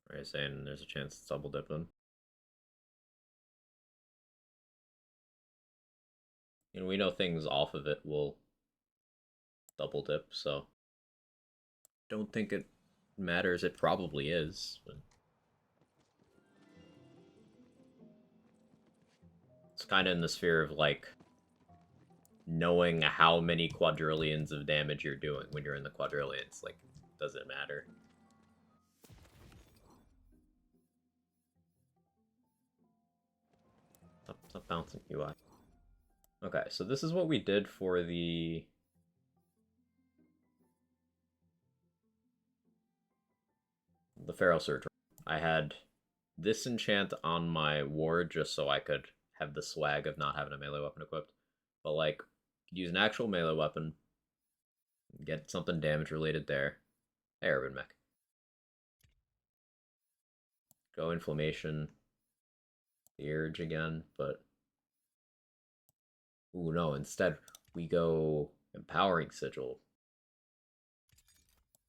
Are you saying there's a chance it's double dipping? And we know things off of it will double dip, so don't think it matters. It probably is, but it's kind of in the sphere of like knowing how many quadrillions of damage you're doing when you're in the quadrillions. Like, does it matter? Stop bouncing, UI. Okay, so this is what we did for the Pharaoh Surge. I had this enchant on my ward just so I could have the swag of not having a melee weapon equipped. But like, use an actual melee weapon, get something damage related there. Hey, Urban Mech. Go Inflammation, the Urge again, but ooh no, instead we go Empowering Sigil.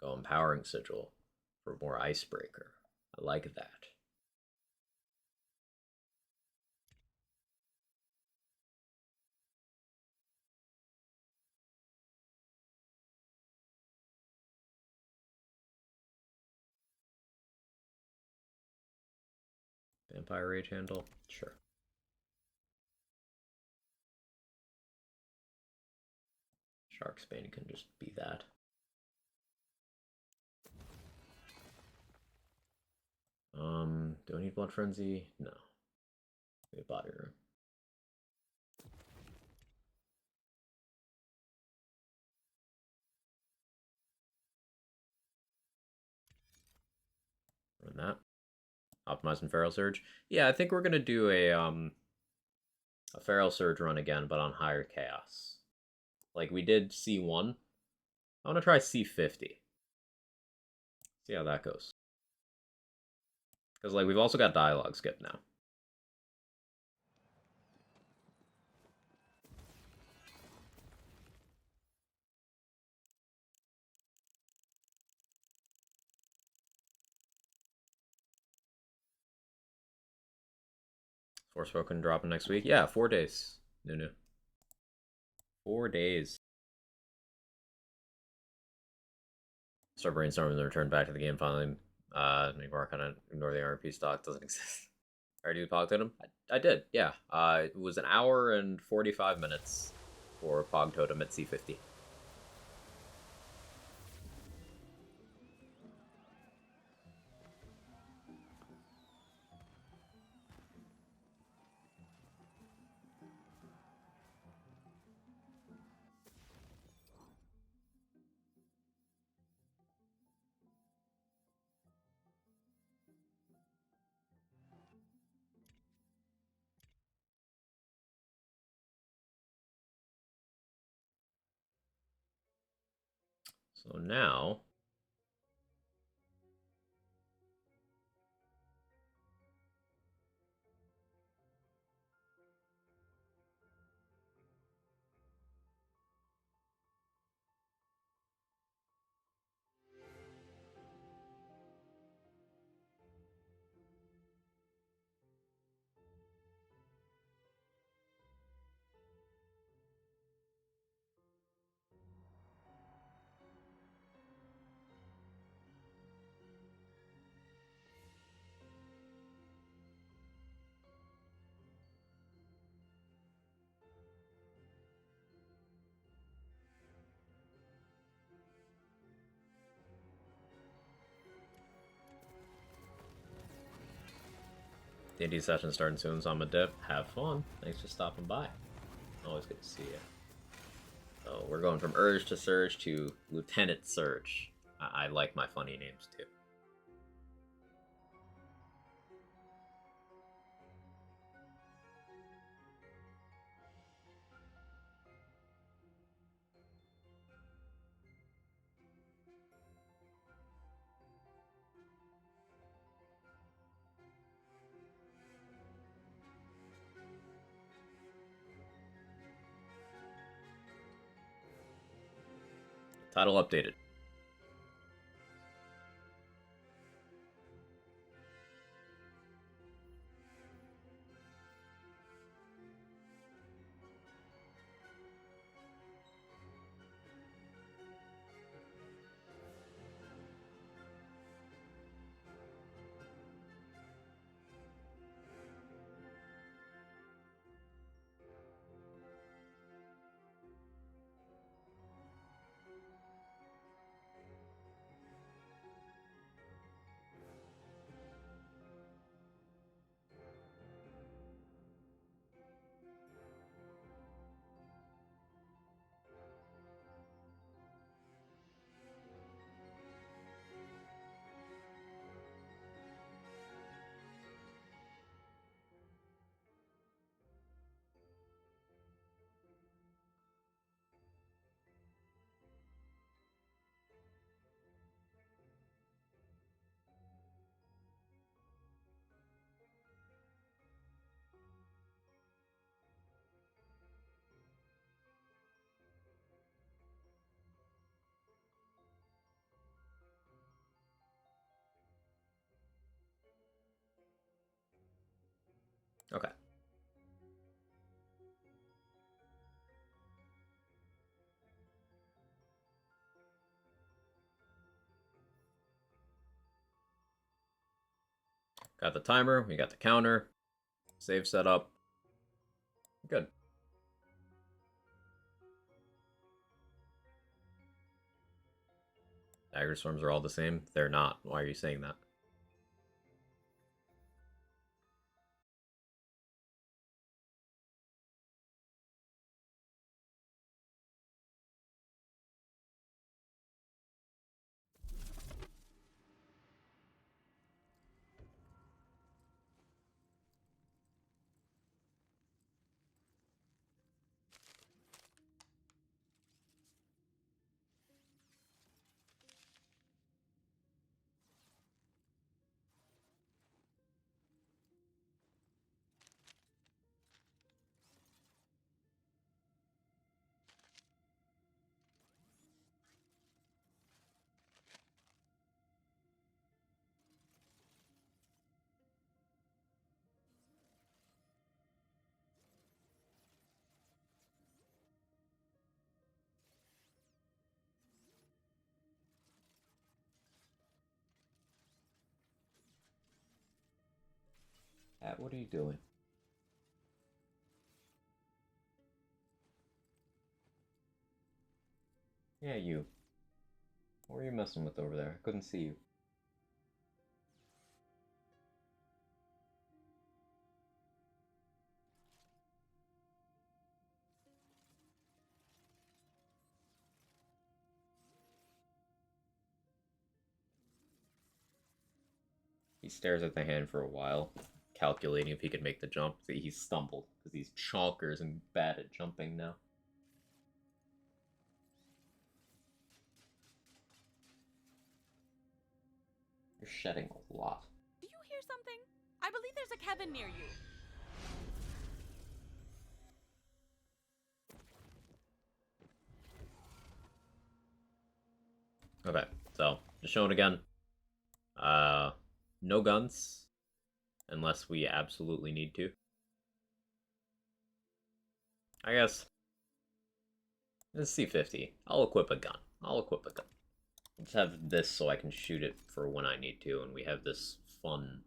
Go Empowering Sigil for more Icebreaker. I like that. Vampire Rage handle? Sure. Sharksbane can just be that. Do I need Blood Frenzy? No. Maybe Body Room. Run that. Optimizing Feral Surge. Yeah, I think we're gonna do a Feral Surge run again, but on higher chaos. Like we did C1. I want to try C50. See how that goes. Because like we've also got dialogue skip now. Forspoken dropping next week. Yeah, 4 days. No. 4 days. Start brainstorming the return back to the game finally. Maybe we're kind of ignore the RP stock doesn't exist. I already Pog Totem? I did, yeah. It was an hour and 45 minutes for Pog Totem at C50. So now the D&D session starting soon, so I'm a dip. Have fun. Thanks for stopping by. Always good to see you. So we're going from Urge to Surge to Lieutenant Surge. I like my funny names too. Title updated. Okay. Got the timer, we got the counter, save setup. Good. Dagger storms are all the same? They're not. Why are you saying that? Pat, what are you doing? Yeah, you. What were you messing with over there? I couldn't see you. He stares at the hand for a while, calculating if he could make the jump. He's stumbled, because he's chonkers and bad at jumping now. You're shedding a lot. Do you hear something? I believe there's a Kevin near you. Okay, so, just showing again. No guns, unless we absolutely need to. I guess. Let's see 50. I'll equip a gun. Let's have this so I can shoot it for when I need to, and we have this fun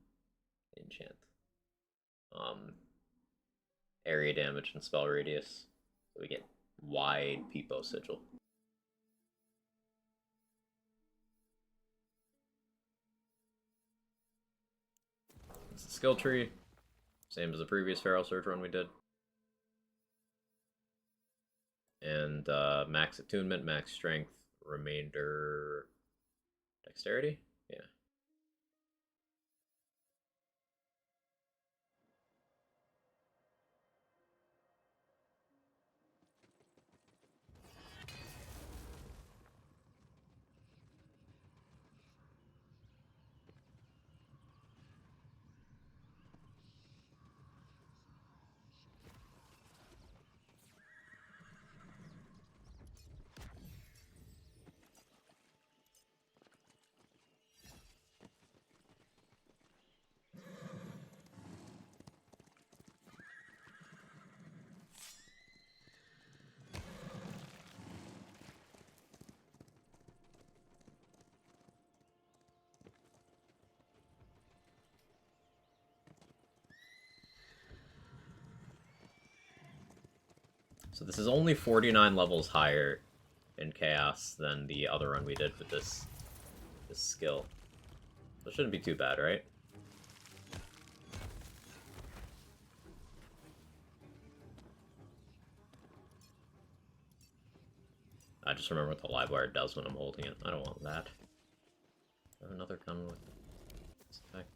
enchant. Area damage and spell radius. So we get wide Peepo Sigil. It's the skill tree. Same as the previous Feral Surge run we did. And max attunement, max strength, remainder dexterity? Yeah. So this is only 49 levels higher in Chaos than the other run we did with this skill. So it shouldn't be too bad, right? I just remember what the live wire does when I'm holding it. I don't want that. I have another gun with this effect.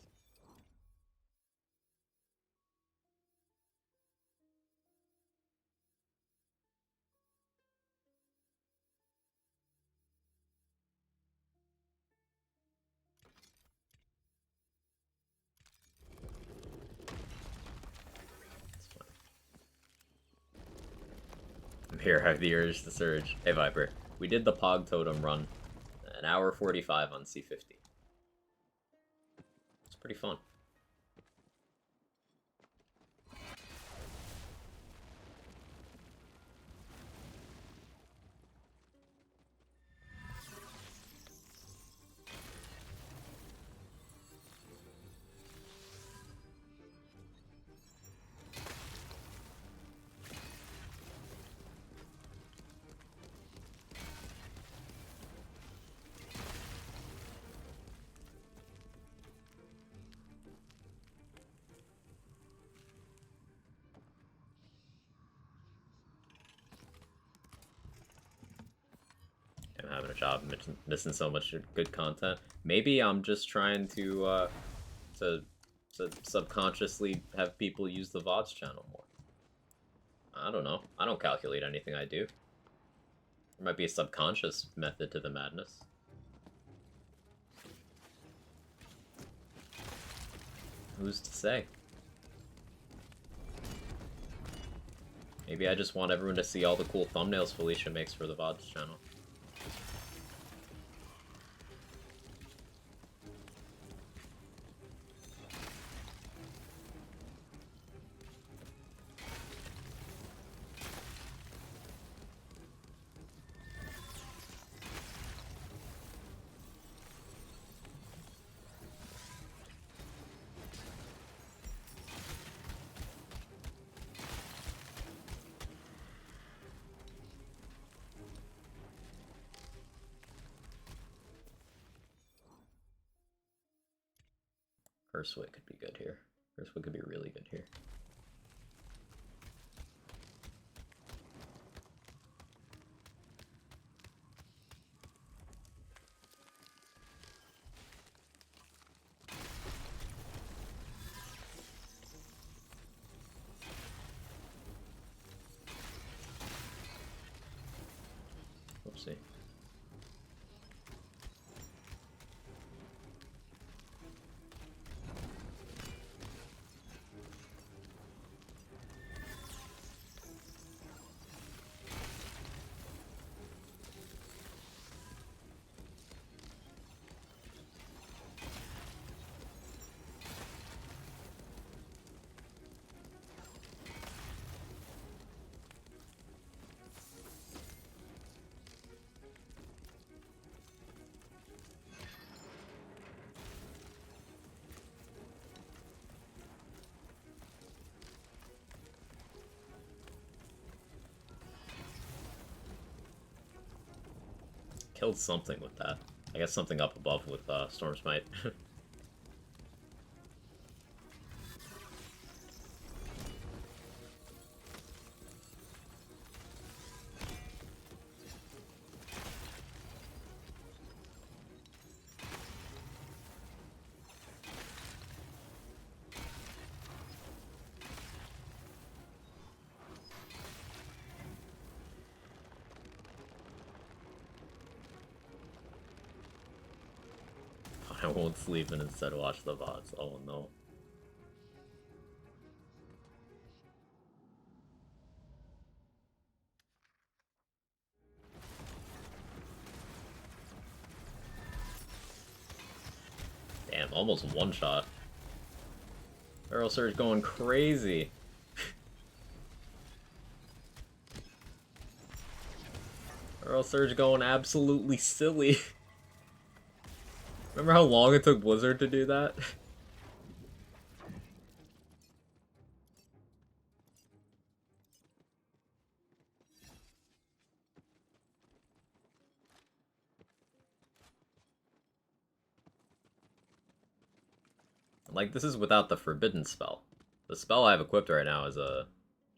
Here, I have the urge to surge. Hey, Viper. We did the Pog Totem run. An hour 45 on C50. It's pretty fun. I'm having a job missing so much good content. Maybe I'm just trying to subconsciously have people use the VODs channel more. I don't know. I don't calculate anything I do. There might be a subconscious method to the madness. Who's to say? Maybe I just want everyone to see all the cool thumbnails Felicia makes for the VODs channel. Urswit could be good here. Urswit could be really good here. Oopsie. Killed something with that. I guess something up above with Storm Smite. I won't sleep and instead watch the VODs. Oh no. Damn, almost one shot. Feral Surge going crazy. Feral Surge going absolutely silly. Remember how long it took Blizzard to do that? Like, this is without the Forbidden spell. The spell I have equipped right now is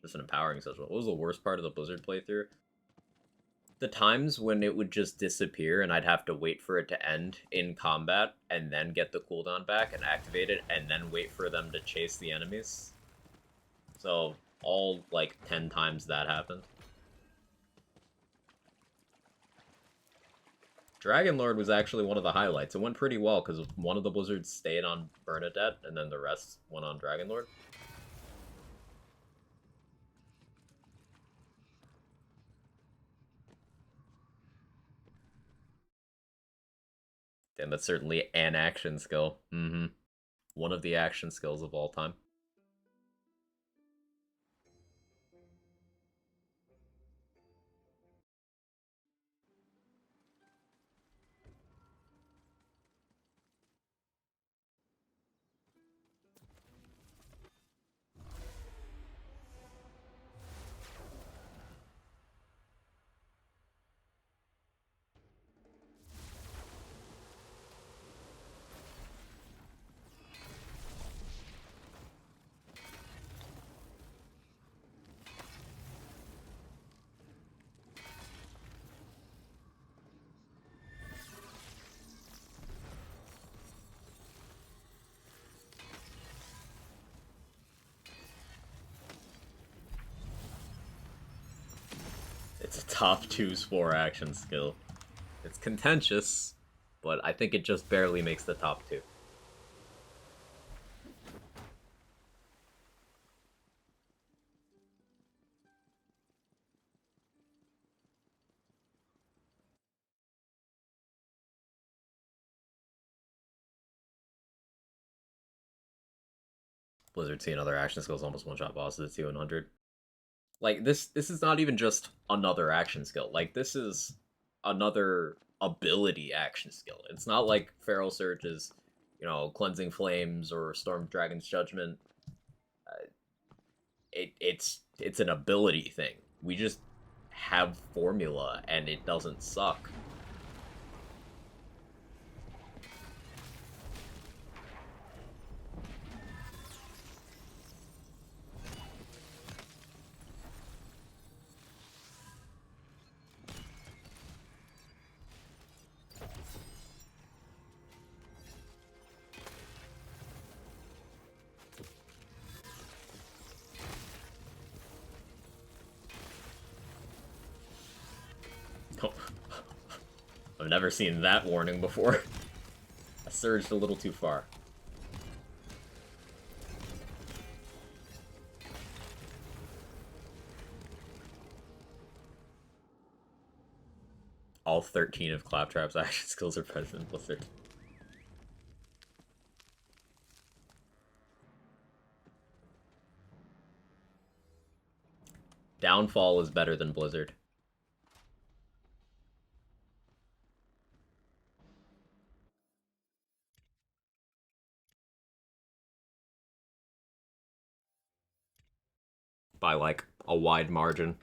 just an empowering sigil. What was the worst part of the Blizzard playthrough? The times when it would just disappear and I'd have to wait for it to end in combat and then get the cooldown back and activate it and then wait for them to chase the enemies. So, all, like, 10 times that happened. Dragonlord was actually one of the highlights. It went pretty well because one of the Blizzards stayed on Bernadette and then the rest went on Dragonlord. Damn, that's certainly an action skill. One of the action skills of all time. top 2 Spore action skill. It's contentious, but I think it just barely makes the top 2. Blizzard see another action skills almost one-shot bosses at 200. Like, this is not even just another action skill. Like, this is another ability action skill. It's not like Feral Surge is, Cleansing Flames or Storm Dragon's Judgment. It's an ability thing. We just have formula, and it doesn't suck. I've never seen that warning before. I surged a little too far. All 13 of Claptrap's action skills are better than Blizzard. Downfall is better than Blizzard. By, like, a wide margin.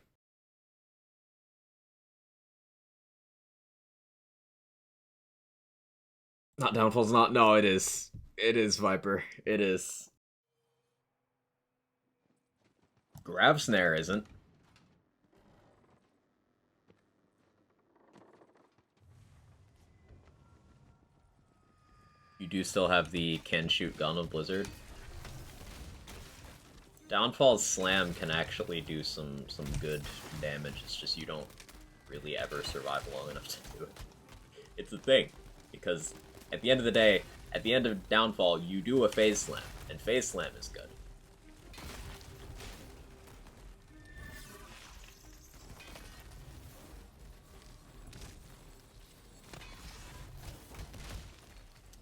Not Downfall's not. No, it is. It is, Viper. It is. Grav Snare isn't. You do still have the can shoot gun of Blizzard. Downfall's slam can actually do some good damage. It's just you don't really ever survive long enough to do it. It's a thing, because at the end of the day, at the end of Downfall, you do a phase slam, and phase slam is good.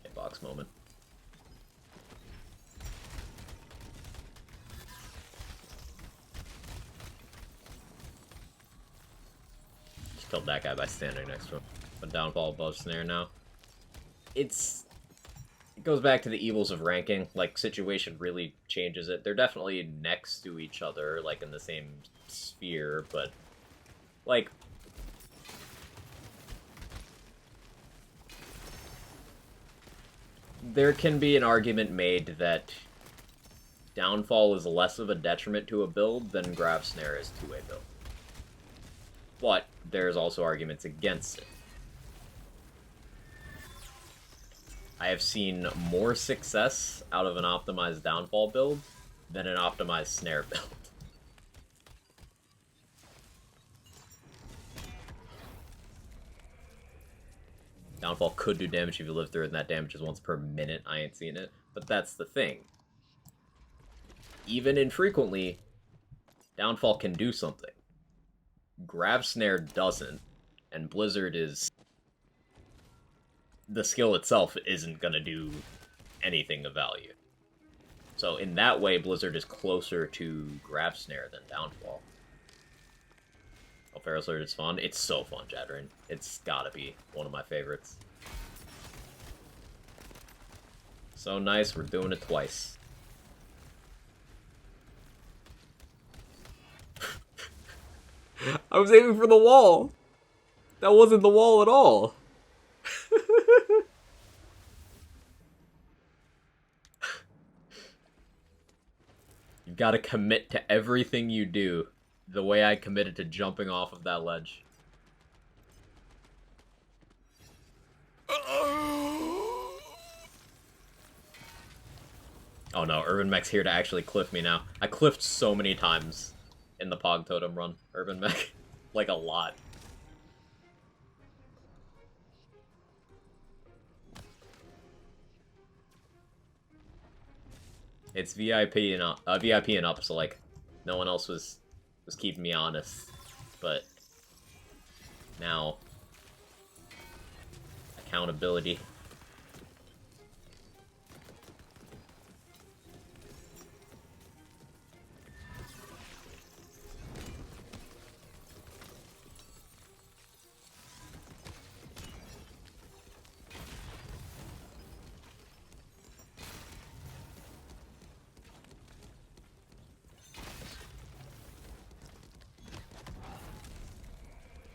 Hitbox moment. Just killed that guy by standing next to him. But Downfall above Snare now. It goes back to the evils of ranking. Like, situation really changes it. They're definitely next to each other, like in the same sphere, but like, there can be an argument made that Downfall is less of a detriment to a build than Grav Snare is to a build. But there's also arguments against it. I have seen more success out of an optimized Downfall build than an optimized Snare build. Downfall could do damage if you live through it, and that damage is once per minute. I ain't seen it. But that's the thing. Even infrequently, Downfall can do something. Grav Snare doesn't, and Blizzard is... the skill itself isn't gonna do anything of value. So in that way, Blizzard is closer to Grav Snare than Downfall. Oh, Feral Surge is fun. It's so fun, Jadrin. It's gotta be one of my favorites. So nice, we're doing it twice. I was aiming for the wall! That wasn't the wall at all! You've got to commit to everything you do the way I committed to jumping off of that ledge. Oh no, Urban Mech's here to actually cliff me now. I cliffed so many times in the Pog Totem run, Urban Mech. like a lot. It's VIP and up, so like no one else was keeping me honest, but now accountability.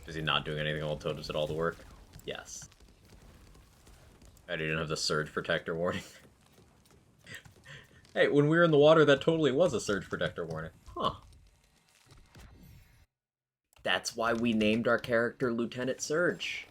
Is he not doing anything while Totems did all the work? Yes. I didn't have the surge protector warning. Hey, when we were in the water, that totally was a surge protector warning. Huh. That's why we named our character Lieutenant Surge.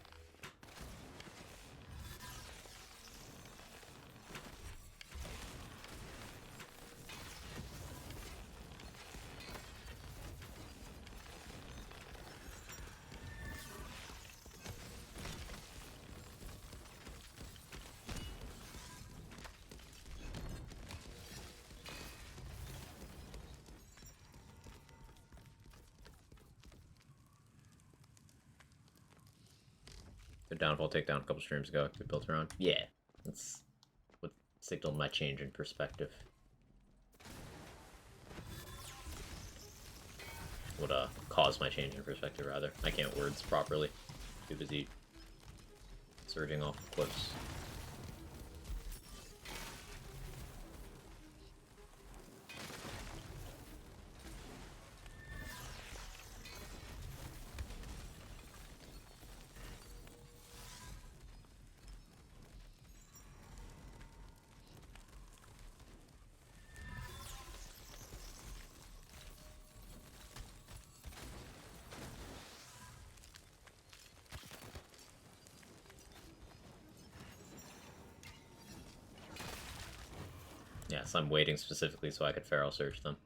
The downfall takedown a couple streams ago. We built around. Yeah, that's what signaled my change in perspective. Would cause my change in perspective, rather. I can't words properly. Too busy surging off cliffs. Yes, I'm waiting specifically so I could Feral Surge them.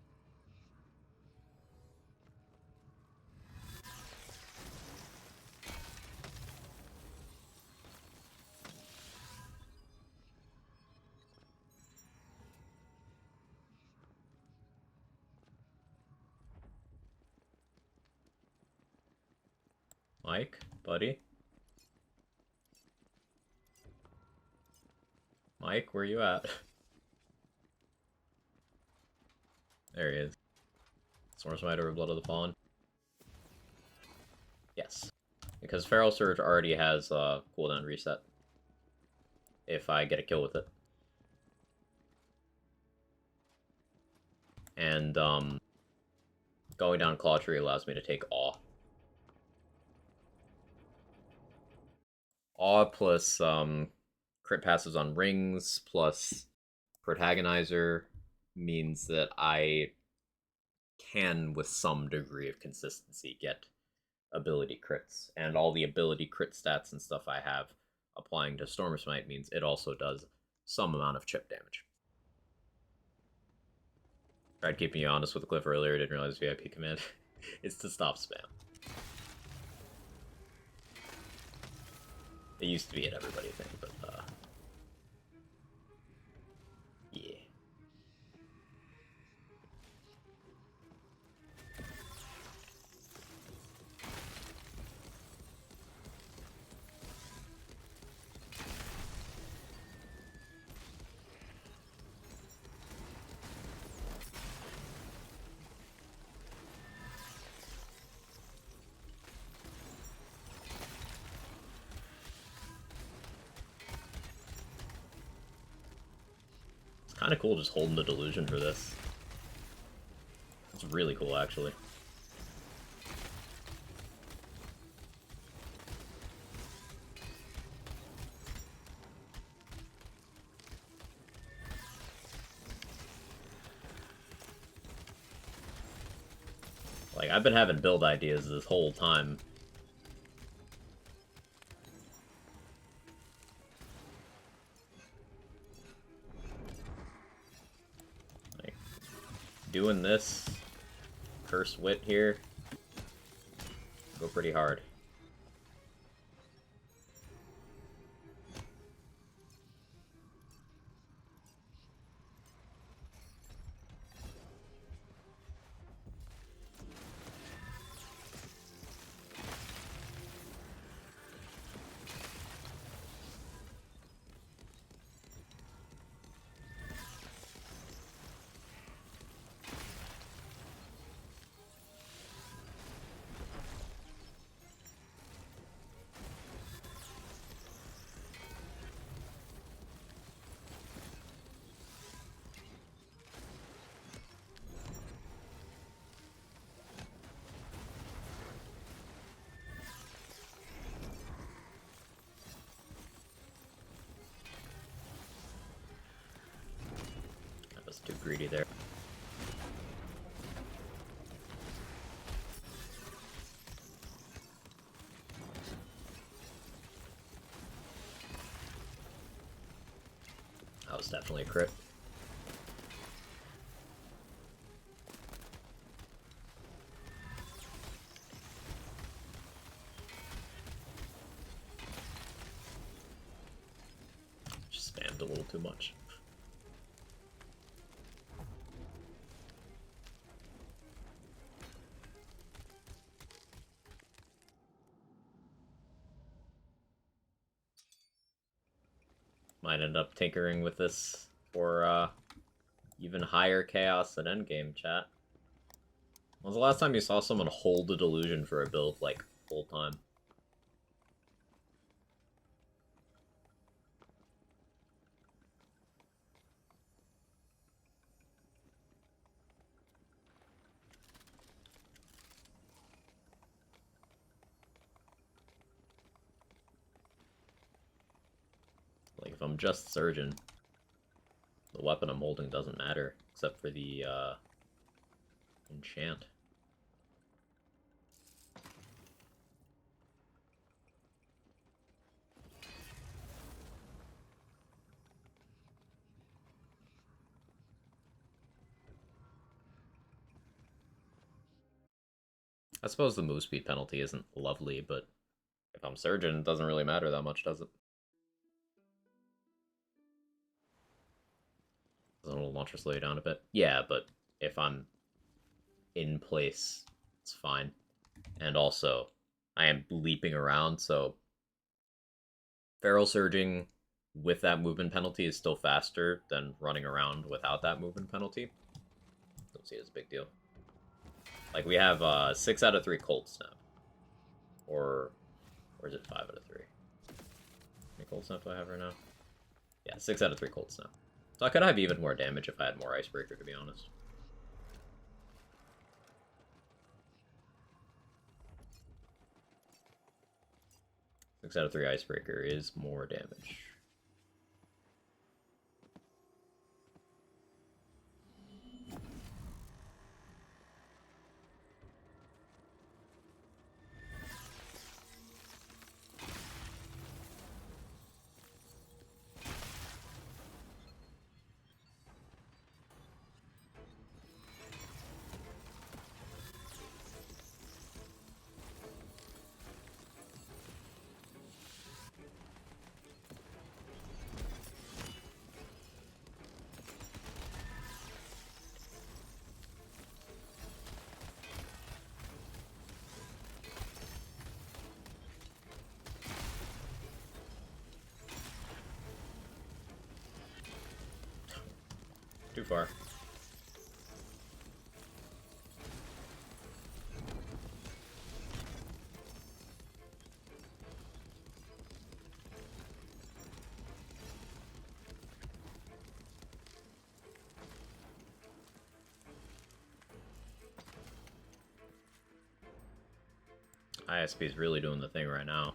Mike, buddy? Mike, where you at? There he is. Storm Smite over Blood of the Fallen. Yes. Because Feral Surge already has a cooldown reset. If I get a kill with it. And, going down Claw Tree allows me to take Awe. Awe plus, crit passes on rings, plus Protagonizer means that I can, with some degree of consistency, get ability crits. And all the ability crit stats and stuff I have applying to Storm Smite means it also does some amount of chip damage. Tried keeping you honest with the cliff earlier, didn't realize VIP command. It's to stop spam. It used to be an everybody thing, but yeah. Kind of cool just holding the delusion for this. It's really cool, actually. Like, I've been having build ideas this whole time. Doing this Cursed Wit here Go pretty hard. That was too greedy there. That was definitely a crit. Just spammed a little too much. Might end up tinkering with this for even higher chaos at endgame, chat. When was the last time you saw someone hold the delusion for a build, like, full time? Like, if I'm just Surgeon, the weapon I'm holding doesn't matter, except for the, enchant. I suppose the move speed penalty isn't lovely, but if I'm Surgeon, it doesn't really matter that much, does it? Doesn't a launcher slow you down a bit? Yeah, but if I'm in place, it's fine. And also, I am leaping around, so Feral Surging with that movement penalty is still faster than running around without that movement penalty. Don't see it as a big deal. Like, we have 6 out of 3 Cold Snap. Or is it 5 out of 3? How many Cold Snap do I have right now? Yeah, 6 out of 3 Cold Snap. So I could have even more damage if I had more Icebreaker, to be honest. Six out of 3 Icebreaker is more damage. Too far. ISP is really doing the thing right now.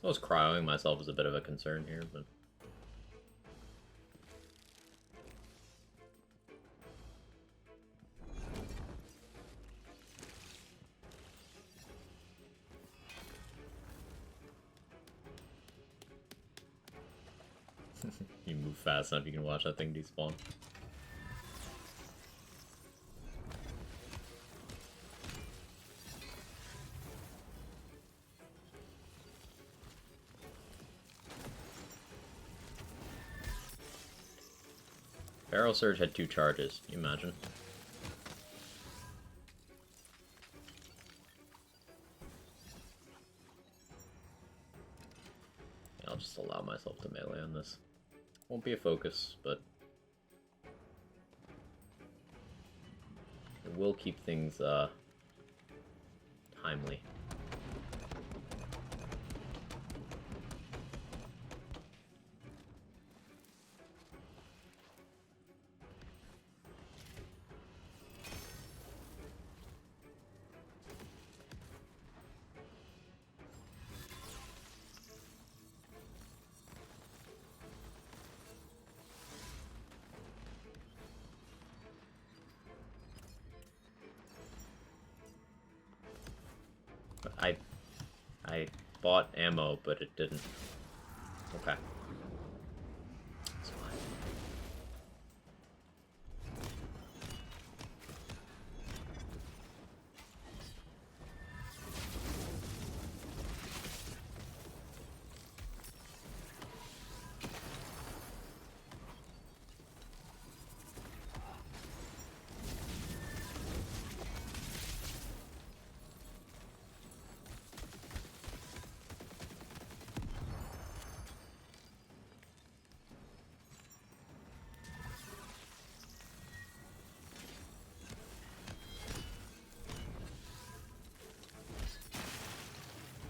suppose cryoing myself is a bit of a concern here, but... You move fast enough, you can watch that thing despawn. Feral Surge had 2 charges, can you imagine? I'll just allow myself to melee on this. Won't be a focus, but it will keep things timely. I bought ammo, but it didn't. Okay. That's fine.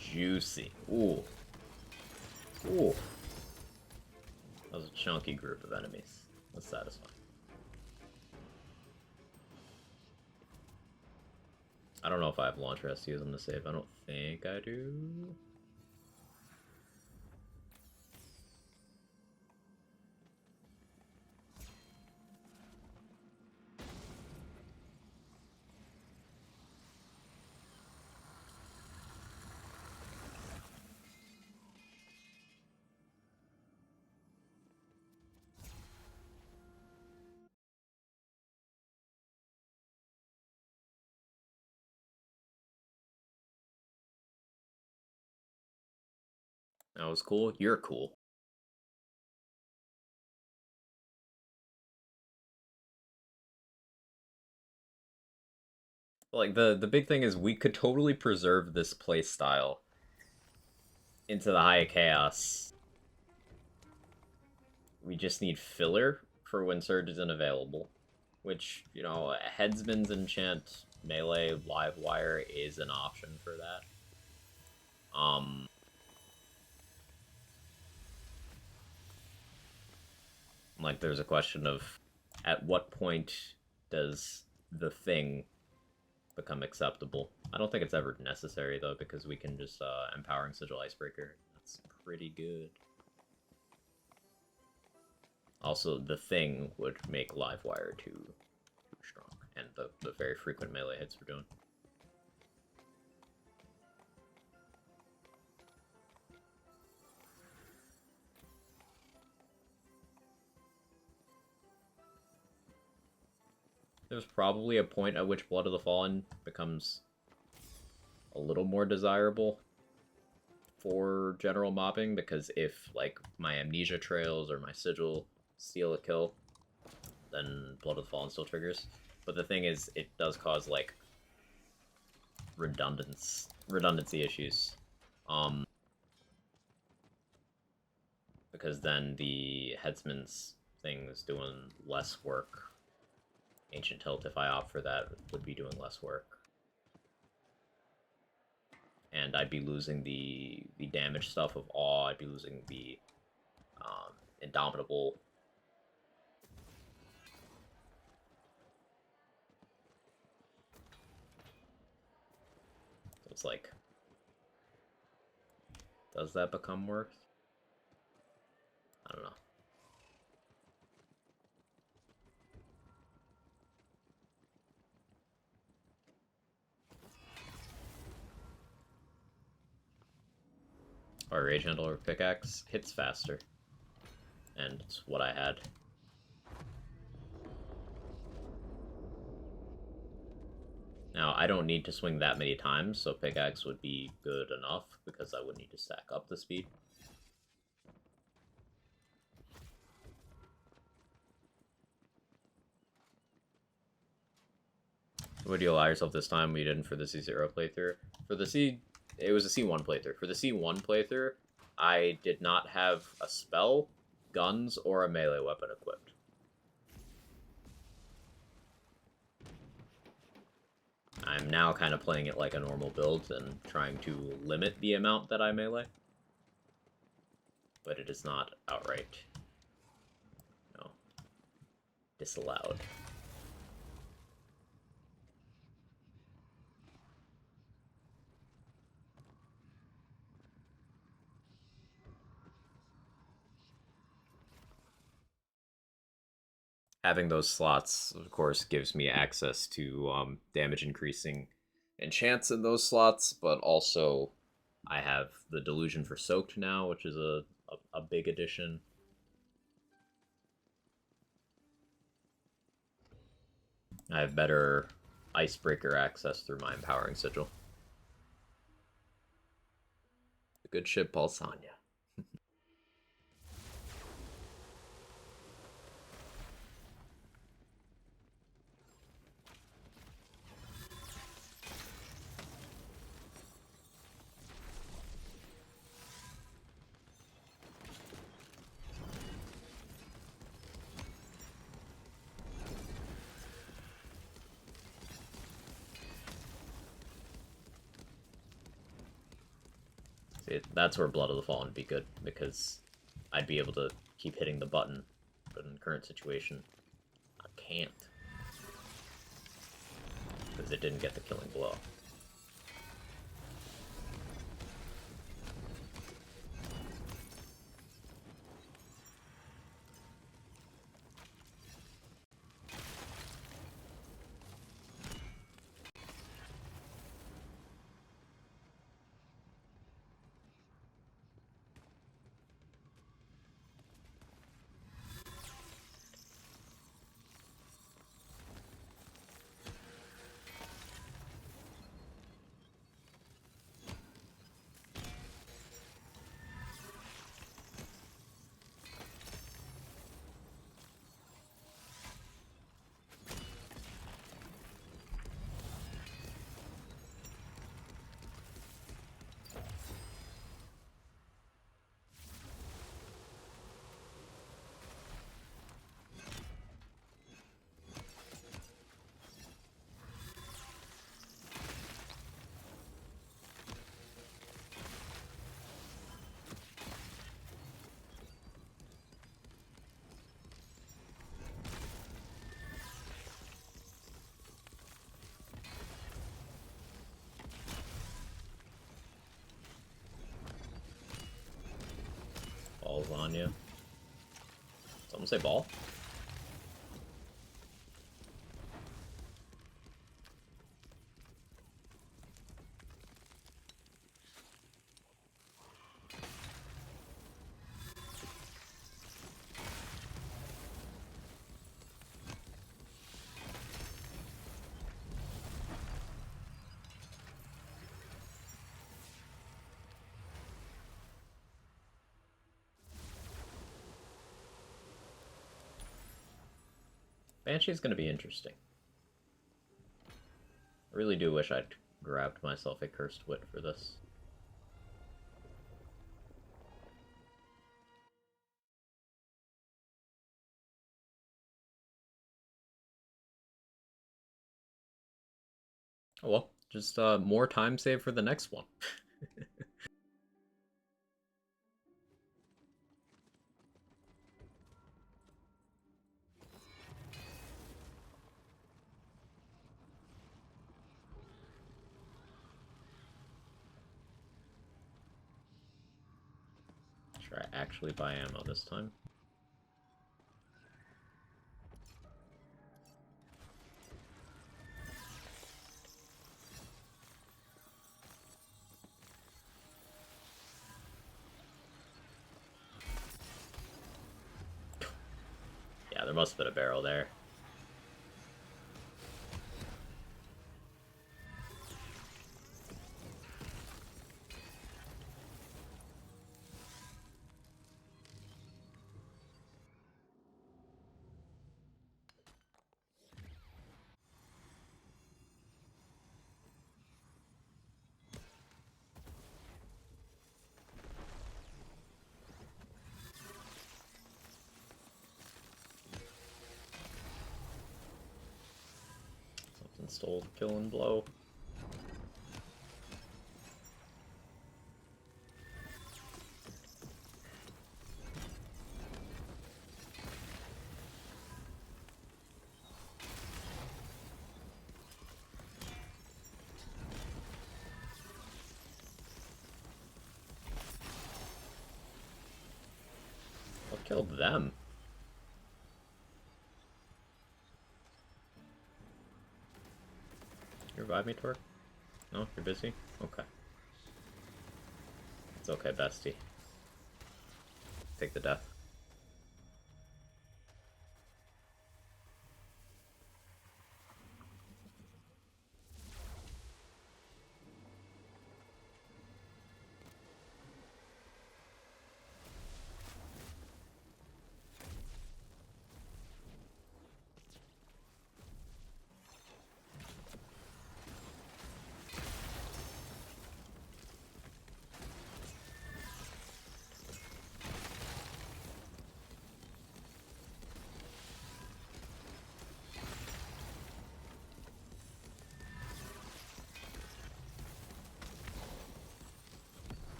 Juicy. Ooh. Ooh. That was a chunky group of enemies. That's satisfying. I don't know if I have launcher S to use them to save. I don't think I do. That was cool. You're cool. Like, the big thing is we could totally preserve this playstyle into the High Chaos. We just need filler for when Surge isn't available. Which, you know, Headsman's Enchant Melee Livewire is an option for that. Like, there's a question of at what point does the thing become acceptable? I don't think it's ever necessary, though, because we can just Empowering Sigil Icebreaker. That's pretty good. Also, the thing would make Livewire too strong, and the very frequent melee hits we're doing. There's probably a point at which Blood of the Fallen becomes a little more desirable for general mobbing, because if, like, my Amnesia trails or my Sigil steal a kill, then Blood of the Fallen still triggers. But the thing is, it does cause, like, redundancy issues. Because then the Headsman's thing is doing less work. Ancient Tilt, if I opt for that, would be doing less work. And I'd be losing the damage stuff of Awe, I'd be losing the Indomitable. So it's like Does that become worth? I don't know. Our Rage Handle or Pickaxe hits faster. And it's what I had. Now, I don't need to swing that many times, so Pickaxe would be good enough, because I would need to stack up the speed. Would you allow yourself this time? We didn't for the C0 playthrough. For the C... It was a C1 playthrough. For the C1 playthrough, I did not have a spell, guns, or a melee weapon equipped. I'm now kind of playing it like a normal build and trying to limit the amount that I melee. But it is not outright, no, disallowed. Having those slots, of course, gives me access to damage increasing enchants in those slots, but also I have the Delusion for Soaked now, which is a big addition. I have better Icebreaker access through my Empowering Sigil. The good ship Balsania. That's where Blood of the Fallen would be good, because I'd be able to keep hitting the button, but in the current situation, I can't. Because it didn't get the killing blow. Ball's on you. Someone say ball? Banshee's gonna be interesting. I really do wish I'd grabbed myself a Cursed Wit for this. Oh well, just more time saved for the next one. Should I actually buy ammo this time? Yeah, there must have been a barrel there. Something stole the killing blow. What killed them? You revive me, Torque? No? You're busy? Okay. It's okay, bestie. Take the death.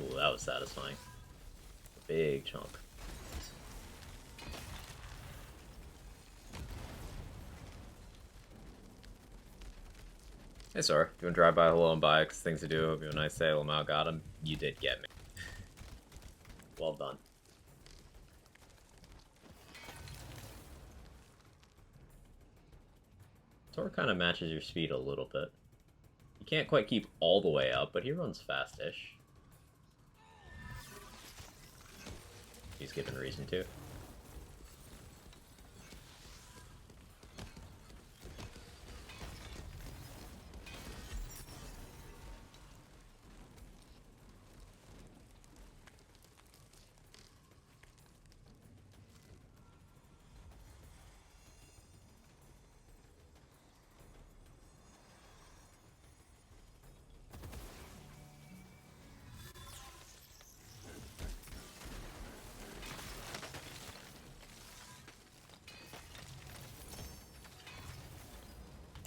Ooh, that was satisfying. Big chunk. Hey, Sora. You want to drive by hello and buy things to do? Hope you have a nice day. Lamau got him. You did get me. Well done. Sora kind of matches your speed a little bit. You can't quite keep all the way up, but he runs fast-ish. He's given reason to.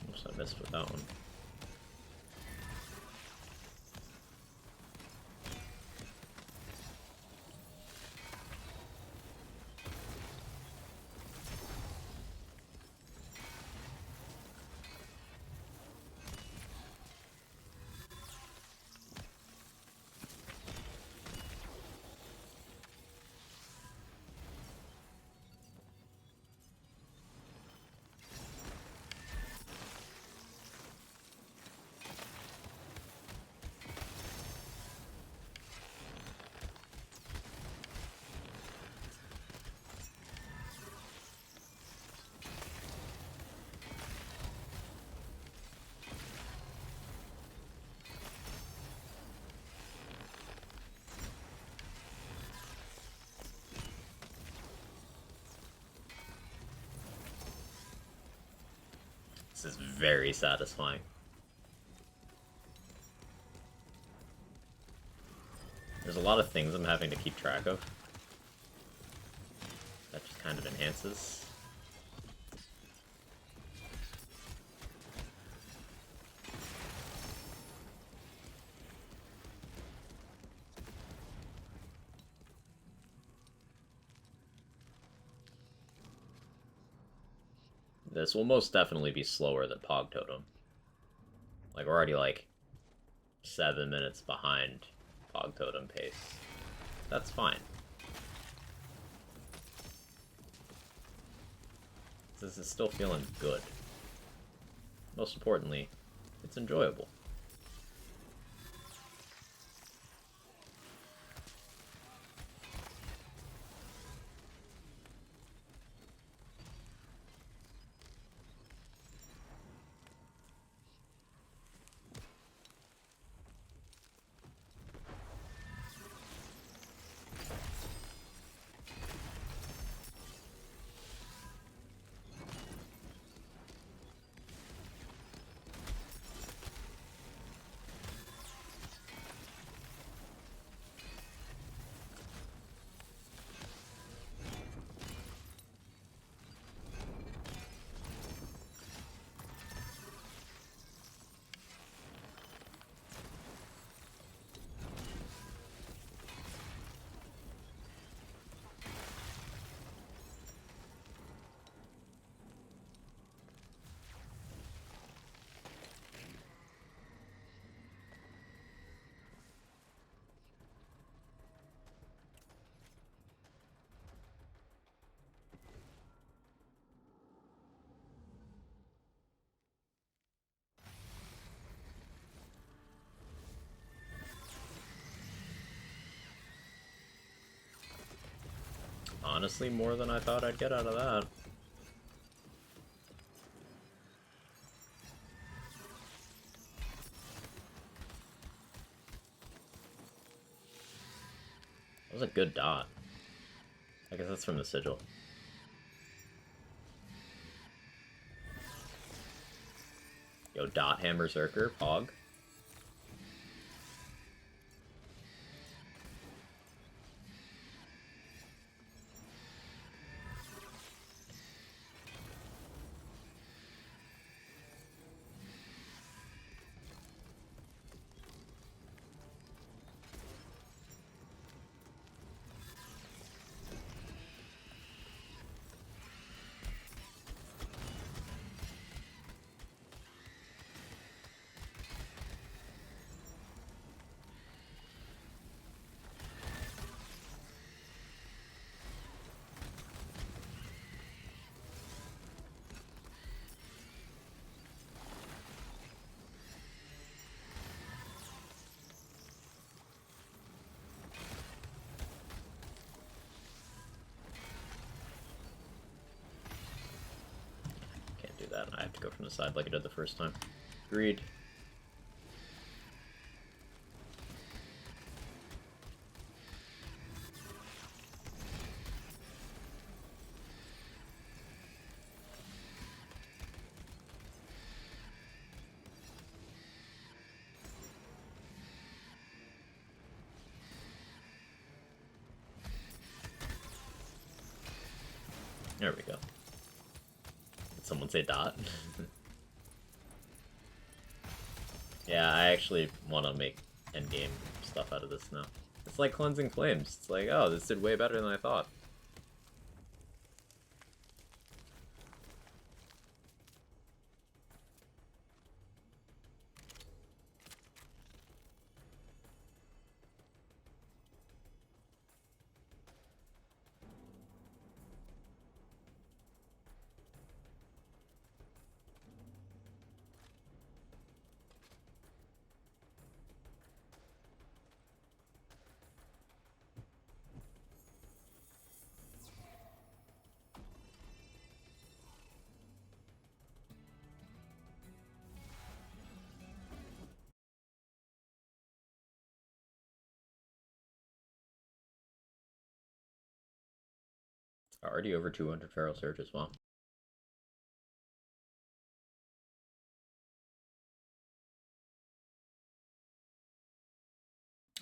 Oops, I missed with that one. This is very satisfying. There's a lot of things I'm having to keep track of. That just kind of enhances. This will most definitely be slower than Pog Totem. Like, we're already, like, 7 minutes behind Pog Totem pace. That's fine. This is still feeling good. Most importantly, it's enjoyable. Honestly, more than I thought I'd get out of that. That was a good dot. I guess that's from the sigil. Yo, dot hammer Zerker, Pog. Can't do that. I have to go from the side like I did the first time. Agreed. There we go. Did someone say dot? Yeah, I actually want to make endgame stuff out of this now. It's like Cleansing Flames. It's like, oh, this did way better than I thought. Already over 200 Feral Surge as well.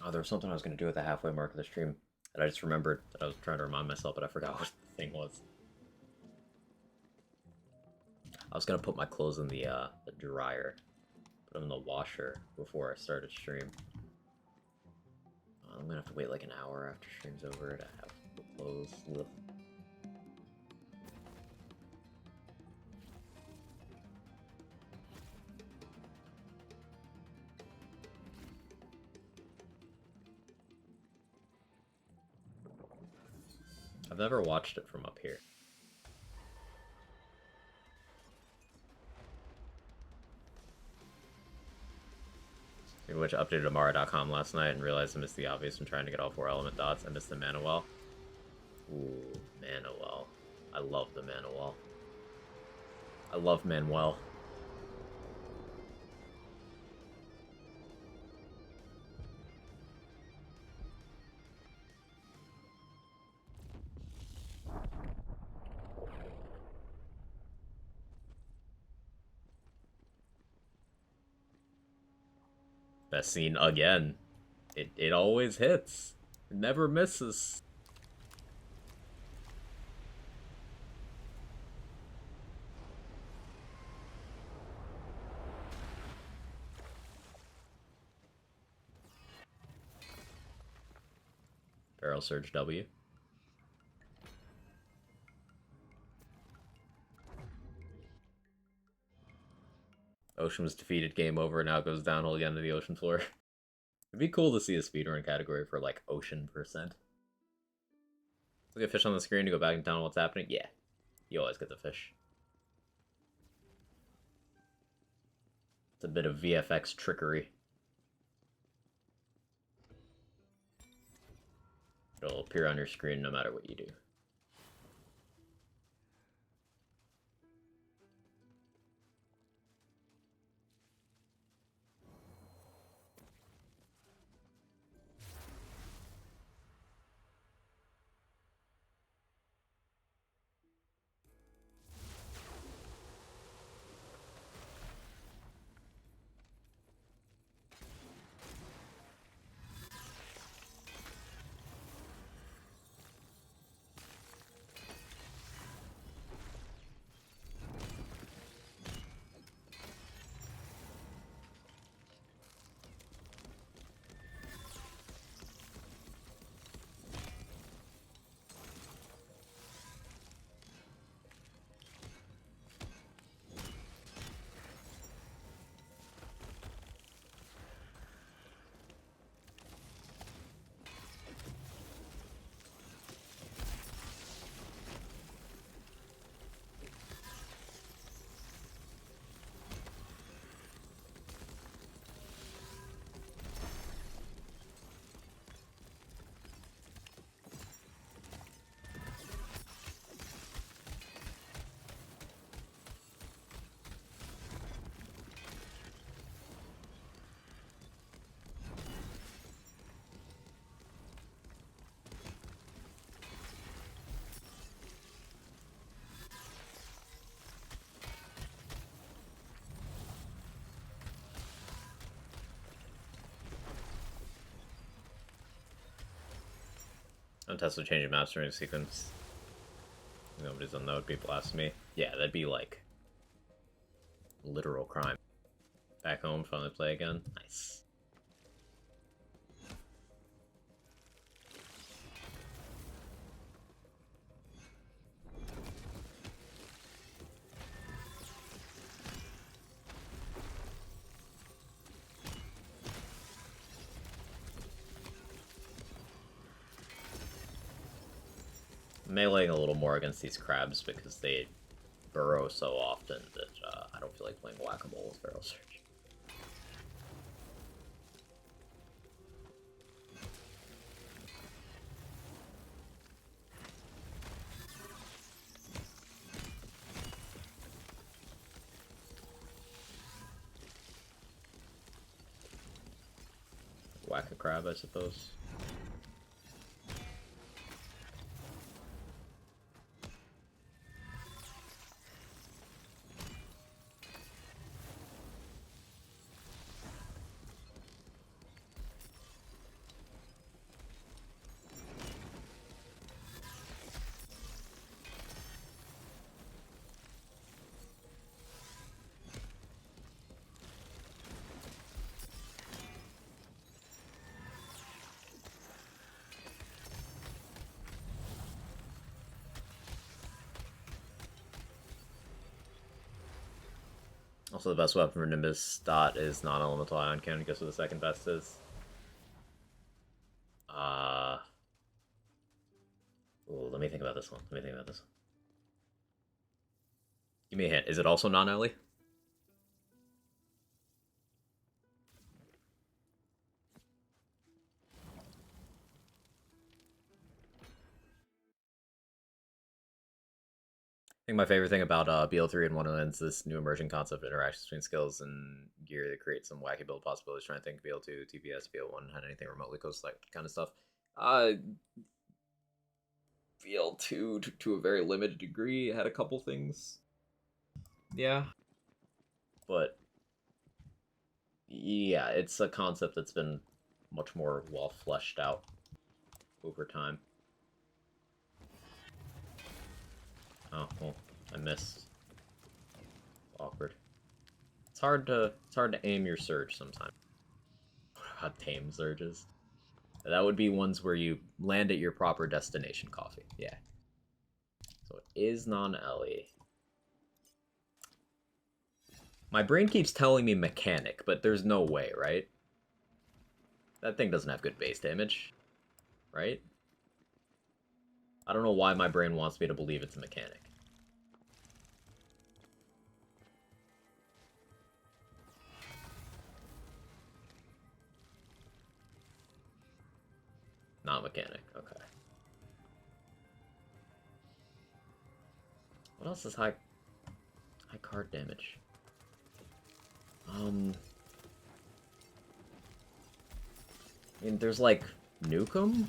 Oh, there was something I was going to do at the halfway mark of the stream that I just remembered that I was trying to remind myself, but I forgot what the thing was. I was going to put my clothes in the dryer, put them in the washer before I started stream. I'm going to have to wait like an hour after stream's over to have the clothes. Ugh. never watched it from up here. Which updated Amara.com last night and realized I missed the obvious when trying to get all 4 element dots. I missed the mana well. Ooh, mana well. I love the mana well. I love Manuel. Best scene again. It always hits. It never misses. Feral Surge W. Ocean was defeated, game over, now goes downhill again to the ocean floor. It'd be cool to see a speedrun category for, like, ocean percent. Look at fish on the screen to go back and tell what's happening? Yeah. You always get the fish. It's a bit of VFX trickery. It'll appear on your screen no matter what you do. Untested change of mastering sequence. Nobody's on node, people ask me. Yeah, that'd be like literal crime. Back home, finally play again. Nice. Meleeing a little more against these crabs because they burrow so often that I don't feel like playing whack-a-mole with Feral Surge. Whack-a-crab, I suppose. Also, the best weapon for Nimbus dot is non-elemental ion cannon. Guess what the second best is? Ooh, let me think about this one. Let me think about this one. Give me a hint. Is it also non-Ellie? I think my favorite thing about BL3 and Wonderland is this new emerging concept of interactions between skills and gear that creates some wacky build possibilities. Trying to think BL2, TPS, BL1 had anything remotely close to that kind of stuff. BL2 to a very limited degree had a couple things. Yeah. But yeah, it's a concept that's been much more well fleshed out over time. Oh, well, I missed. Awkward. It's hard to aim your surge sometimes. What about tame surges? That would be ones where you land at your proper destination, coffee. Yeah. So it is non-Ellie. My brain keeps telling me mechanic, but there's no way, right? That thing doesn't have good base damage, right? I don't know why my brain wants me to believe it's a mechanic. Not mechanic, okay. What else is high card damage? I mean, there's like Nukem?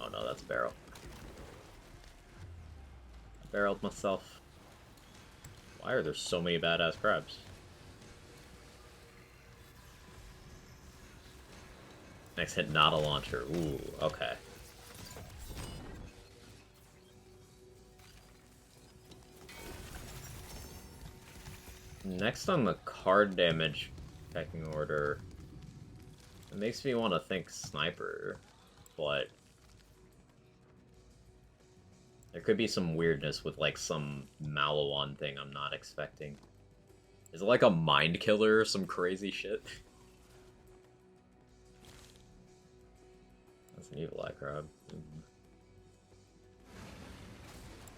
Oh no, that's barrel. I barreled myself. Why are there so many badass crabs? Next hit, not a launcher. Ooh, okay. Next on the card damage pecking order, it makes me want to think sniper, but there could be some weirdness with like some Maliwan thing I'm not expecting. Is it like a mind killer or some crazy shit? That's an evil eye crab.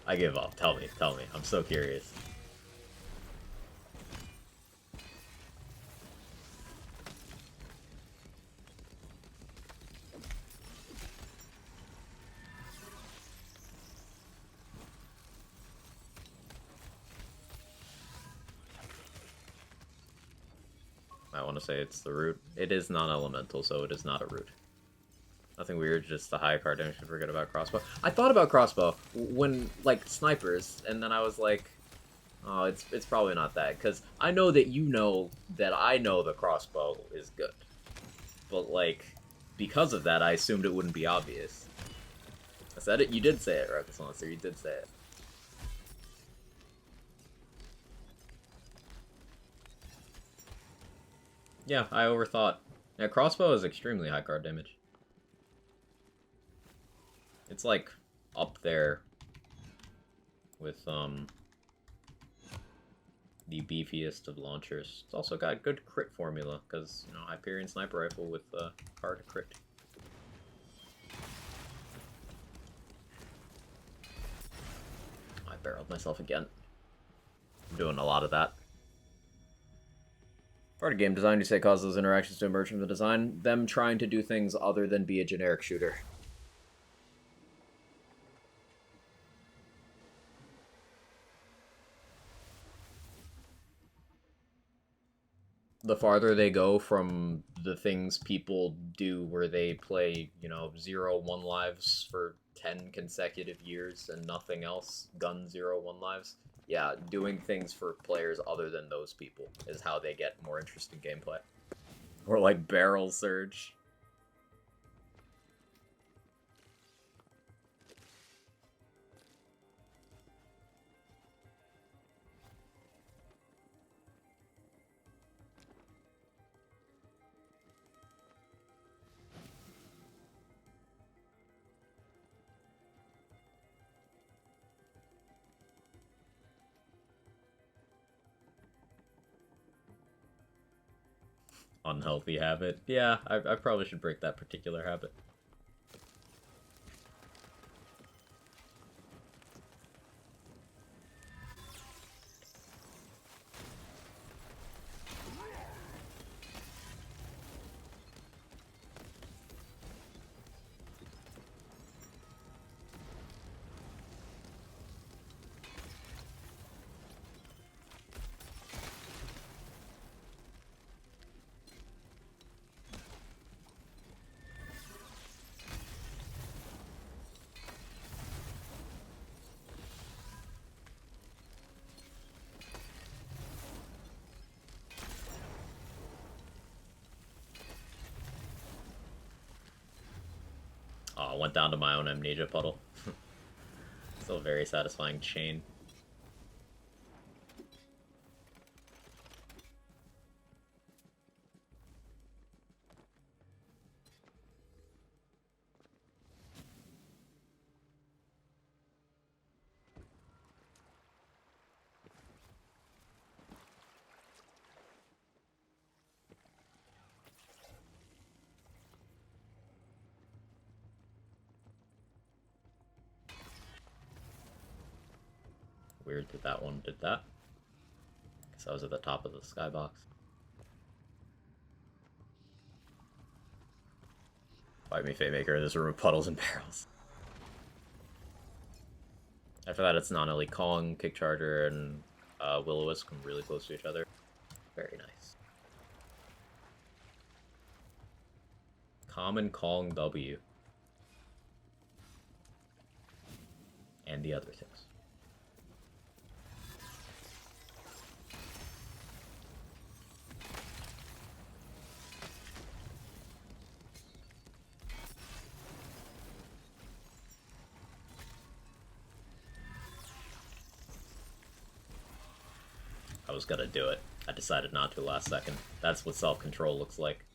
I give up. Tell me. I'm so curious. I want to say it's the root. It is non-elemental, so it is not a root. Nothing weird, just the high card damage. Forget about crossbow. I thought about crossbow when, like, snipers, and then I was like, oh, it's probably not that, because I know that you know that I know the crossbow is good. But, like, because of that, I assumed it wouldn't be obvious. I said it. You did say it, Ruckus Monster. You did say it. Yeah, I overthought. Yeah, crossbow is extremely high card damage. It's like up there with the beefiest of launchers. It's also got good crit formula because, you know, Hyperion sniper rifle with hard crit. I barreled myself again. I'm doing a lot of that. Part of game design, you say, causes those interactions to emerge from the design. Them trying to do things other than be a generic shooter. The farther they go from the things people do where they play, you know, 0-1 lives for 10 consecutive years and nothing else, gun 0-1 lives. Yeah, doing things for players other than those people is how they get more interesting gameplay. Or like barrel surge. Unhealthy habit. Yeah, I probably should break that particular habit. Oh, I went down to my own amnesia puddle. Still very satisfying chain. Weird that that one did that. Guess I was at the top of the skybox. Fight me, Fate Maker. There's a room of puddles and barrels. After that, it's non-elite Kong, Kick Charger, and Will-O-Wisp come really close to each other. Very nice. Common Kong W. And the other things. I was gonna do it. I decided not to last second. That's what self-control looks like.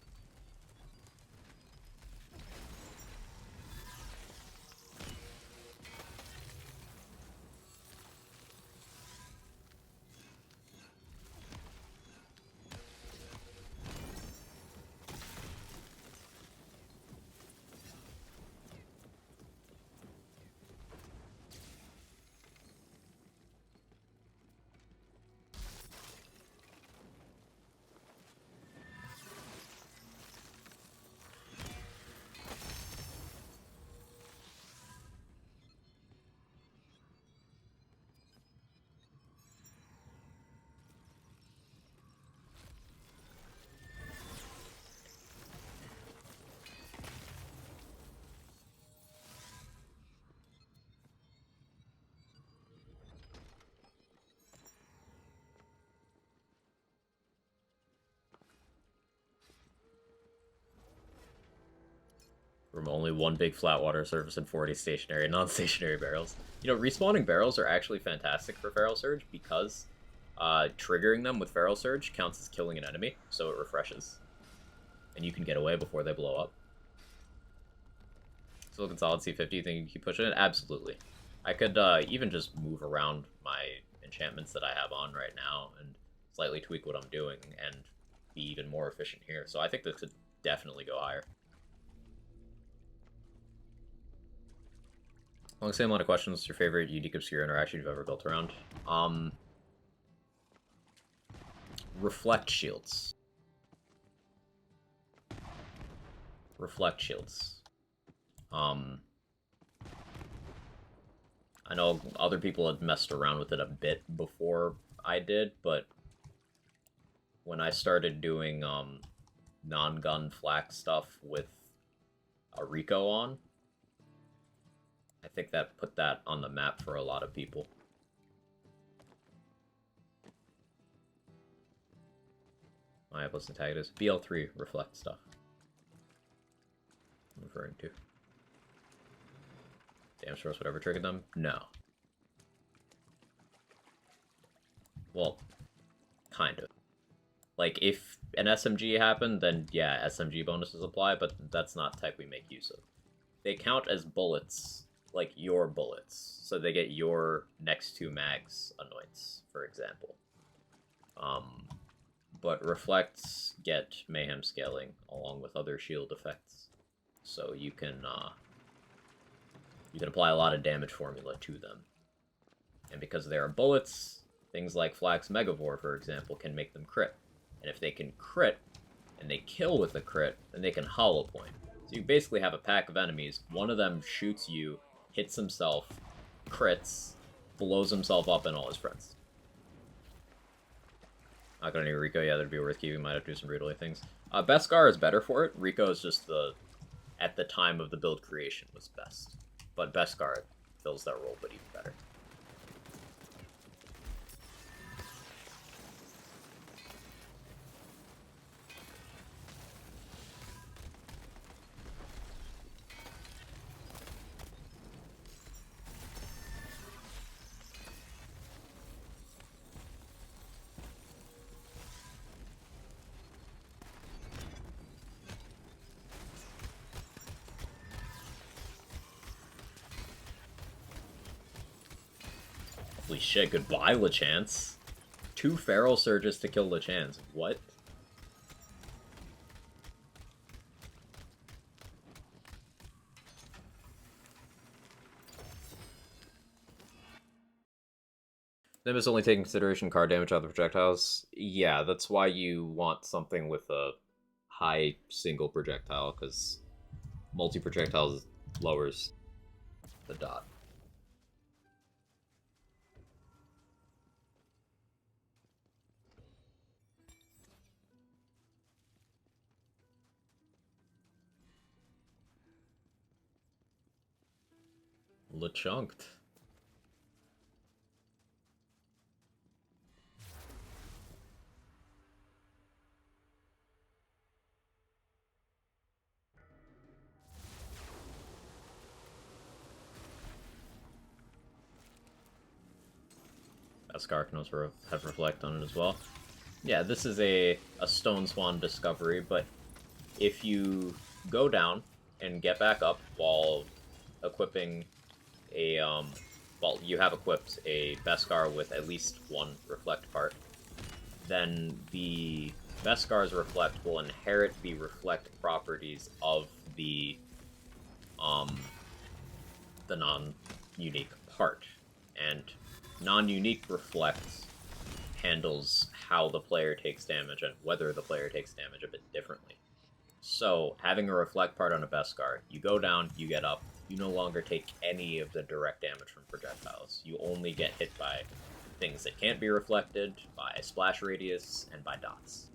From only one big flat water surface and 40 stationary and non-stationary barrels. You know, respawning barrels are actually fantastic for Feral Surge because triggering them with Feral Surge counts as killing an enemy, so it refreshes. And you can get away before they blow up. Silicon Solid C50, you think you can keep pushing it? Absolutely. I could even just move around my enchantments that I have on right now and slightly tweak what I'm doing and be even more efficient here. So I think this could definitely go higher. Along the same line of questions, what's your favorite unique obscure interaction you've ever built around? Reflect shields. Reflect shields. I know other people had messed around with it a bit before I did, but when I started doing non-gun flak stuff with a Rico on, I think that put that on the map for a lot of people. My Atlas antagonist. BL3 reflect stuff. I'm referring to. Damage source, whatever triggered them? No. Well, kind of. Like, if an SMG happened, then yeah, SMG bonuses apply, but that's not tech we make use of. They count as bullets, like your bullets. So they get your next two mags annoyance, for example. but reflects get mayhem scaling along with other shield effects, so you can apply a lot of damage formula to them. And because they are bullets, things like Flax Megavore, for example, can make them crit. And if they can crit, and they kill with a crit, then they can hollow point. So you basically have a pack of enemies, one of them shoots you, hits himself, crits, blows himself up and all his friends. Not gonna need Rico, yeah, that'd be worth keeping, might have to do some brutally things. Beskar is better for it, Rico is just at the time of the build creation was best. But Beskar fills that role, but even better. Holy shit, goodbye, Lachance. 2 Feral Surges to kill Lachance. What? Nimbus only taking consideration card damage out of the projectiles. Yeah, that's why you want something with a high single projectile, because multi-projectiles lowers the dot. LeChunked. Beskar can also have Reflect on it as well. Yeah, this is a Stone Swan discovery, but if you go down and get back up while equipping a, well, you have equipped a Beskar with at least 1 Reflect part, then the Beskar's Reflect will inherit the Reflect properties of the non-unique part. And non-unique Reflect handles how the player takes damage and whether the player takes damage a bit differently. So, having a Reflect part on a Beskar, you go down, you get up, you no longer take any of the direct damage from projectiles. You only get hit by things that can't be reflected, by splash radius, and by dots.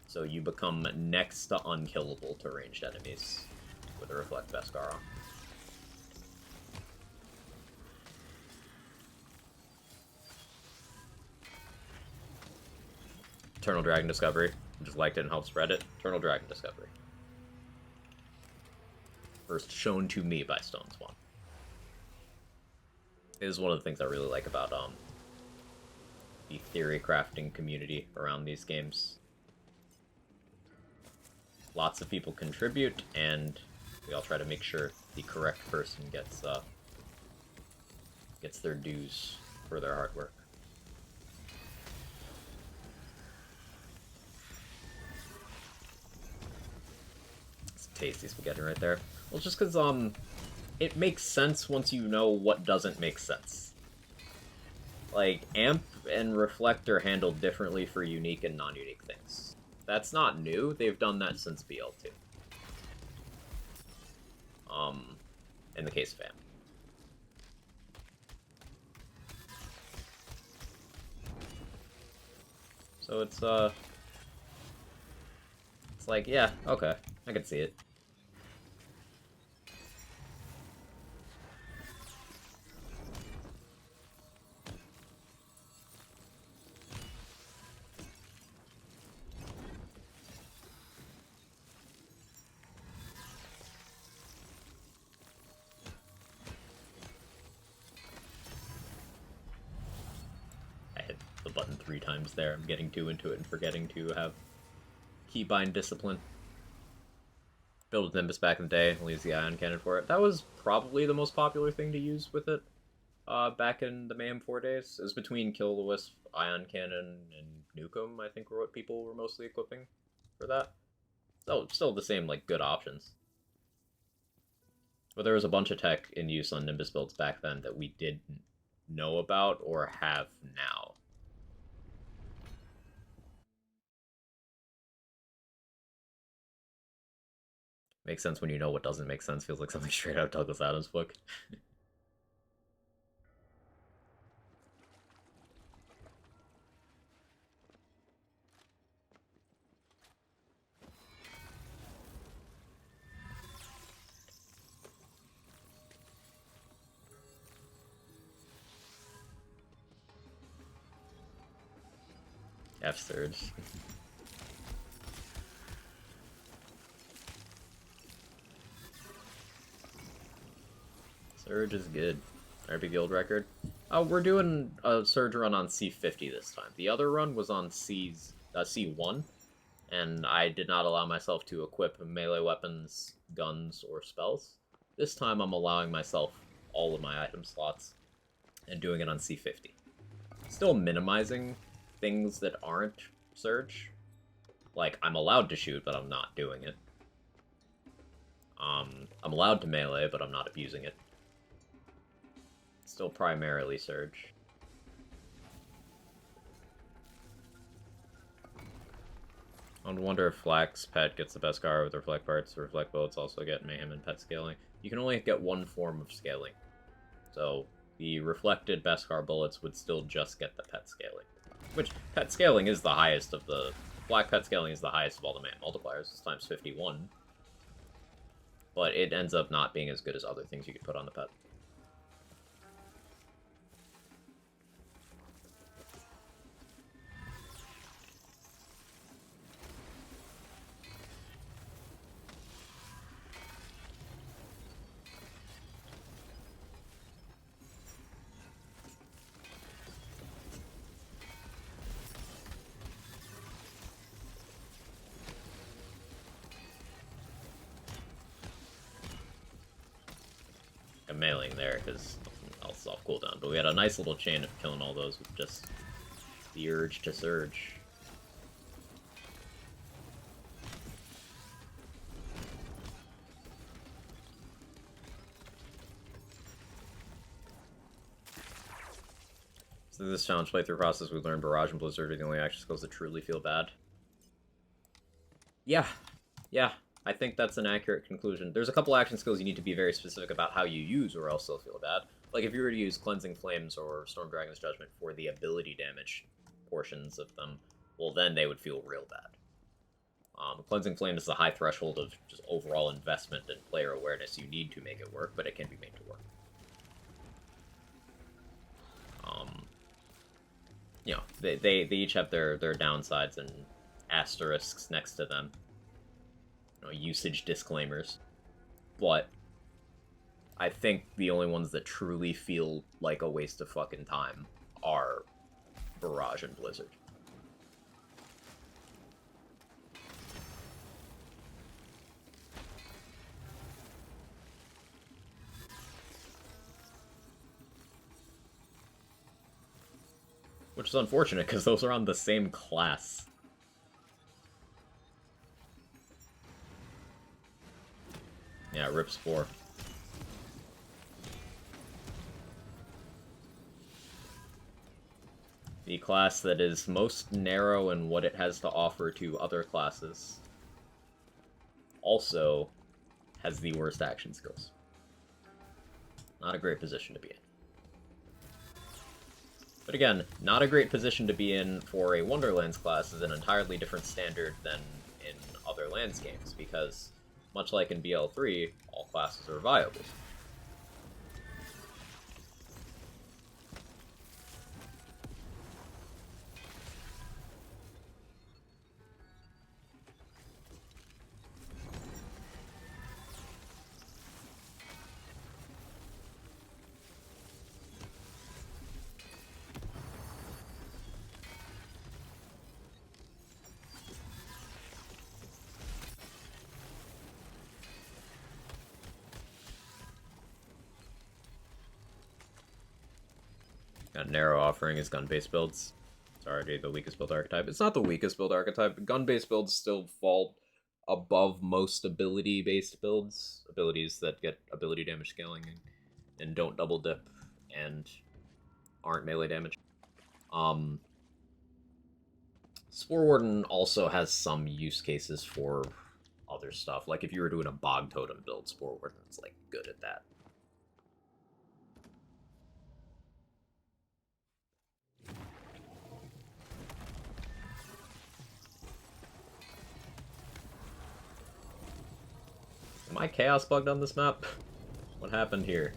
So you become next to unkillable to ranged enemies with a Reflect Beskar on. Eternal Dragon Discovery. Just liked it and helped spread it. Eternal Dragon Discovery. First shown to me by Stone Swan. It is one of the things I really like about the theory crafting community around these games. Lots of people contribute, and we all try to make sure the correct person gets their dues for their hard work. It's tasty spaghetti right there. Well, just because it makes sense once you know what doesn't make sense. Like, Amp and Reflect are handled differently for unique and non-unique things. That's not new, they've done that since BL2. In the case of Amp. So it's like, yeah, okay, I can see it. The button 3 times there. I'm getting too into it and forgetting to have keybind discipline. Built with Nimbus back in the day, only used the ion cannon for it. That was probably the most popular thing to use with it. back in the Mayhem 4 days. It was between Kill-the-Wisp, Ion Cannon, and Nukem, I think were what people were mostly equipping for that. So, still the same, like, good options. But there was a bunch of tech in use on Nimbus builds back then that we didn't know about or have now. Makes sense when you know what doesn't make sense. Feels like something straight out of Douglas Adams' book. F-Surge. Surge is good. RP Guild record. Oh, we're doing a Surge run on C50 this time. The other run was on C1, and I did not allow myself to equip melee weapons, guns, or spells. This time I'm allowing myself all of my item slots and doing it on C50. Still minimizing things that aren't Surge. Like, I'm allowed to shoot, but I'm not doing it. I'm allowed to melee, but I'm not abusing it. Still primarily Surge. I wonder if Flax Pet gets the best card with Reflect Parts. Reflect Bullets also get Mayhem and Pet scaling. You can only get one form of scaling. So, the reflected Beskar bullets would still just get the pet scaling. Which, pet scaling is the highest of the... Black pet scaling is the highest of all the mana multipliers. It's times 51. But it ends up not being as good as other things you could put on the pet. I'm mailing there because I'll off cooldown. But we had a nice little chain of killing all those with just the urge to surge. So this challenge playthrough process, we learned Barrage and Blizzard are the only action skills that truly feel bad. Yeah. I think that's an accurate conclusion. There's a couple action skills you need to be very specific about how you use, or else they'll feel bad. Like, if you were to use Cleansing Flames or Storm Dragon's Judgment for the ability damage portions of them, well, then they would feel real bad. Cleansing Flame is the high threshold of just overall investment and player awareness you need to make it work, but it can be made to work. You know, they each have their downsides and asterisks next to them. You know, usage disclaimers. But I think the only ones that truly feel like a waste of fucking time are Barrage and Blizzard. Which is unfortunate, because those are on the same class. Yeah, rip Spore. The class that is most narrow in what it has to offer to other classes also has the worst action skills. Not a great position to be in. But again, not a great position to be in for a Wonderlands class is an entirely different standard than in other lands games, because, much like in BL3, all classes are viable. Got Narrow Offering as gun-based builds. It's already the weakest build archetype. It's not the weakest build archetype. Gun-based builds still fall above most ability-based builds. Abilities that get ability damage scaling and don't double dip and aren't melee damage. Spore Warden also has some use cases for other stuff. Like if you were doing a Bog Totem build, Spore Warden's like good at that. Am I chaos bugged on this map? What happened here?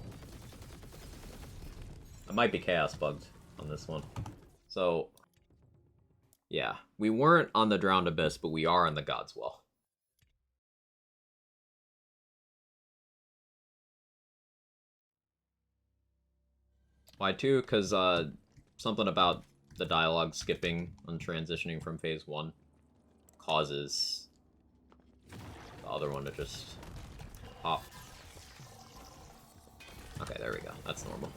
I might be chaos bugged on this one. So, yeah. We weren't on the Drowned Abyss, but we are on the God's Well. Why too? Because something about the dialogue skipping and transitioning from phase 1 causes the other one to just pop. Okay, there we go. That's normal.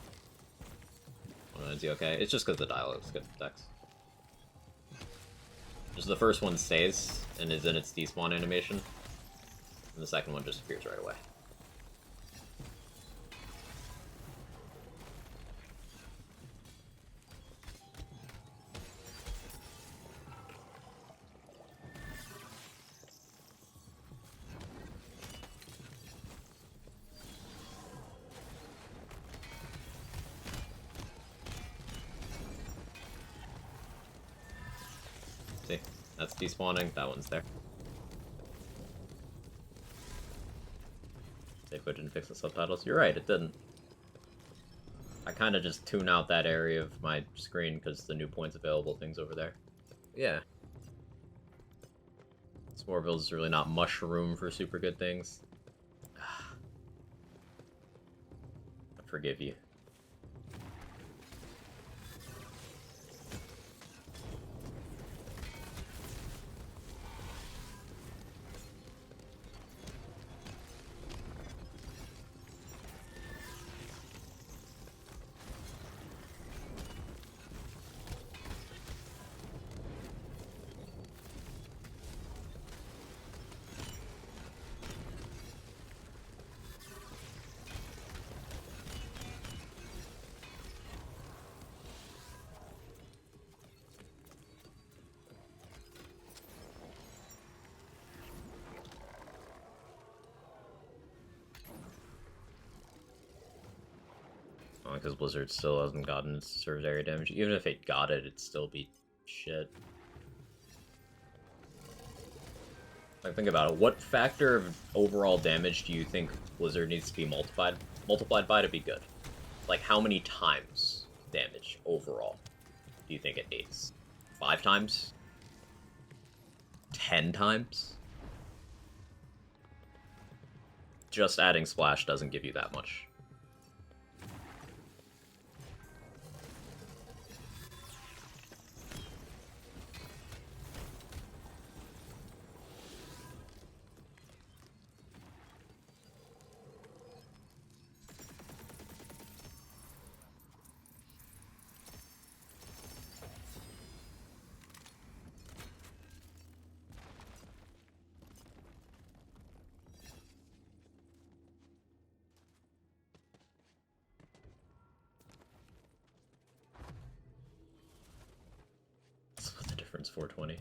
Is he okay? It's just because the dialogue skips text. Just the first one stays and is in its despawn animation, and the second one just appears right away. See, that's despawning, that one's there. Safe it didn't fix the subtitles. You're right, it didn't. I kind of just tune out that area of my screen because the new points available thing's over there. Yeah. Sporeville is really not much room for super good things. I forgive you. Because Blizzard still hasn't gotten its service area damage. Even if it got it, it'd still be shit. Like, think about it. What factor of overall damage do you think Blizzard needs to be multiplied by to be good? Like, how many times damage overall do you think it needs? 5 times? 10 times? Just adding Splash doesn't give you that much. What's the difference? 420.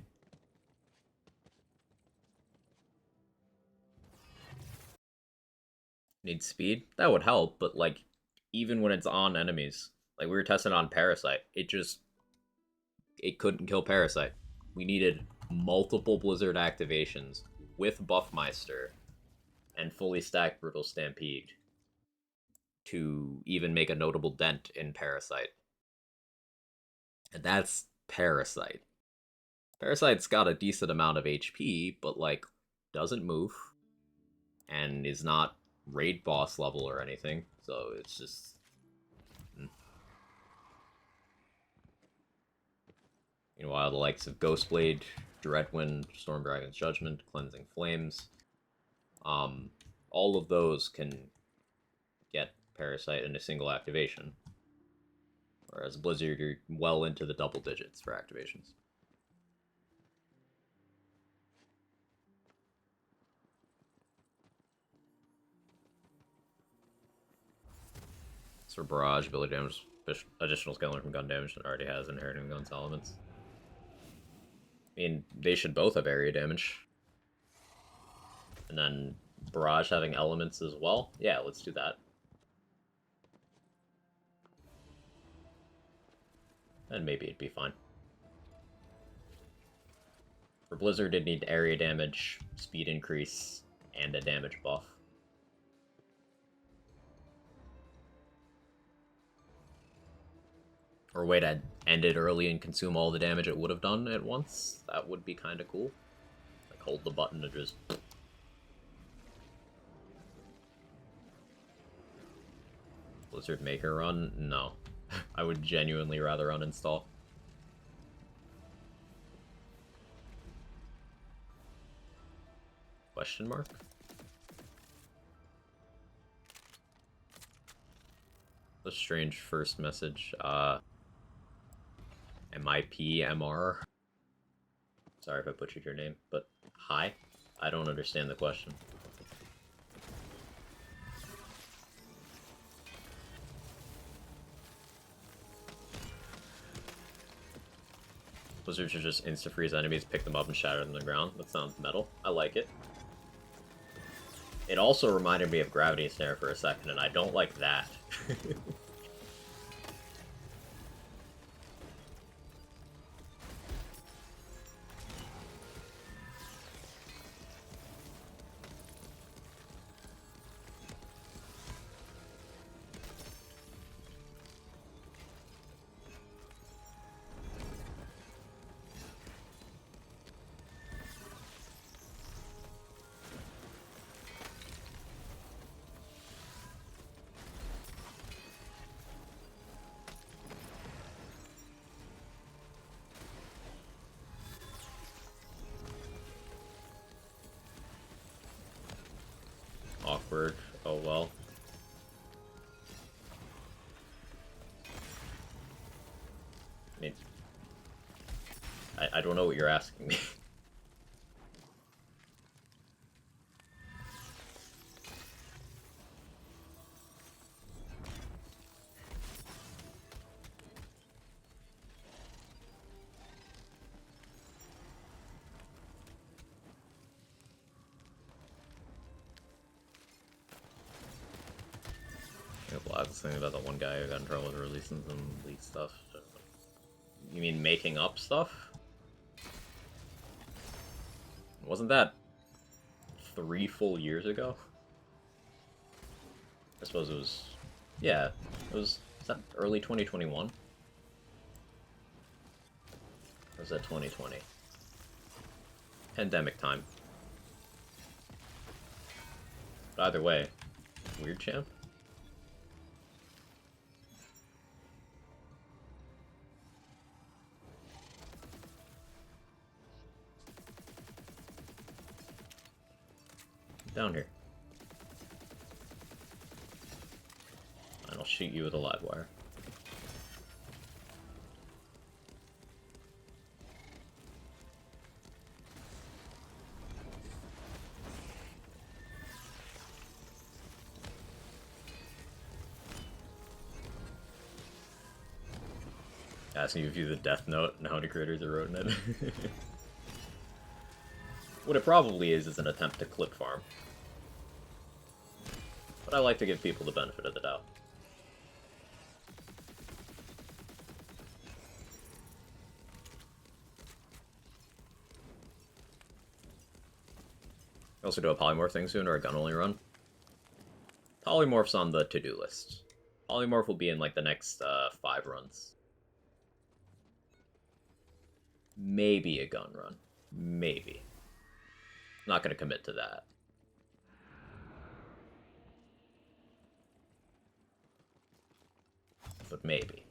Need speed? That would help, but like, even when it's on enemies, like we were testing on Parasite, it couldn't kill Parasite. We needed multiple Blizzard activations with Buffmeister and fully stacked Brutal Stampede to even make a notable dent in Parasite. And that's Parasite. Parasite's got a decent amount of HP, but like, doesn't move, and is not raid boss level or anything, so it's just... Meanwhile, the likes of Ghostblade, Dreadwind, Stormdragon's Judgment, Cleansing Flames, all of those can get Parasite in a single activation. Whereas Blizzard, you're well into the double digits for activations. So Barrage, ability damage, additional scaling from gun damage that already has inheriting guns elements. I mean, they should both have area damage. And then Barrage having elements as well. Yeah, let's do that. And maybe it'd be fine. For Blizzard, it'd need area damage, speed increase, and a damage buff. Or a way to end it early and consume all the damage it would have done at once. That would be kind of cool. Like, hold the button to just... Blizzard Maker run? No. I would genuinely rather uninstall. Question mark? A strange first message. MIPMR. Sorry if I butchered your name, but hi? I don't understand the question. Blizzard should just insta-freeze enemies, pick them up, and shatter them to the ground. That sounds metal. I like it. It also reminded me of Gravity Snare for a second, and I don't like that. Awkward. Oh well. I mean, I don't know what you're asking me. I was thinking about the one guy who got in trouble with releasing some leaked stuff. You mean making up stuff? Wasn't that 3 full years ago? I suppose it was... Yeah, it was... Is that early 2021? Or was that 2020? Pandemic time. But either way, weird champ? Down here. And I'll shoot you with a live wire. Asking you if you the Death Note and how many critters are wrote in it. What it probably is an attempt to clip farm. But I like to give people the benefit of the doubt. I also do a polymorph thing soon, or a gun-only run. Polymorph's on the to-do list. Polymorph will be in, like, the next 5 runs. Maybe a gun run. Maybe. Not gonna commit to that. But maybe.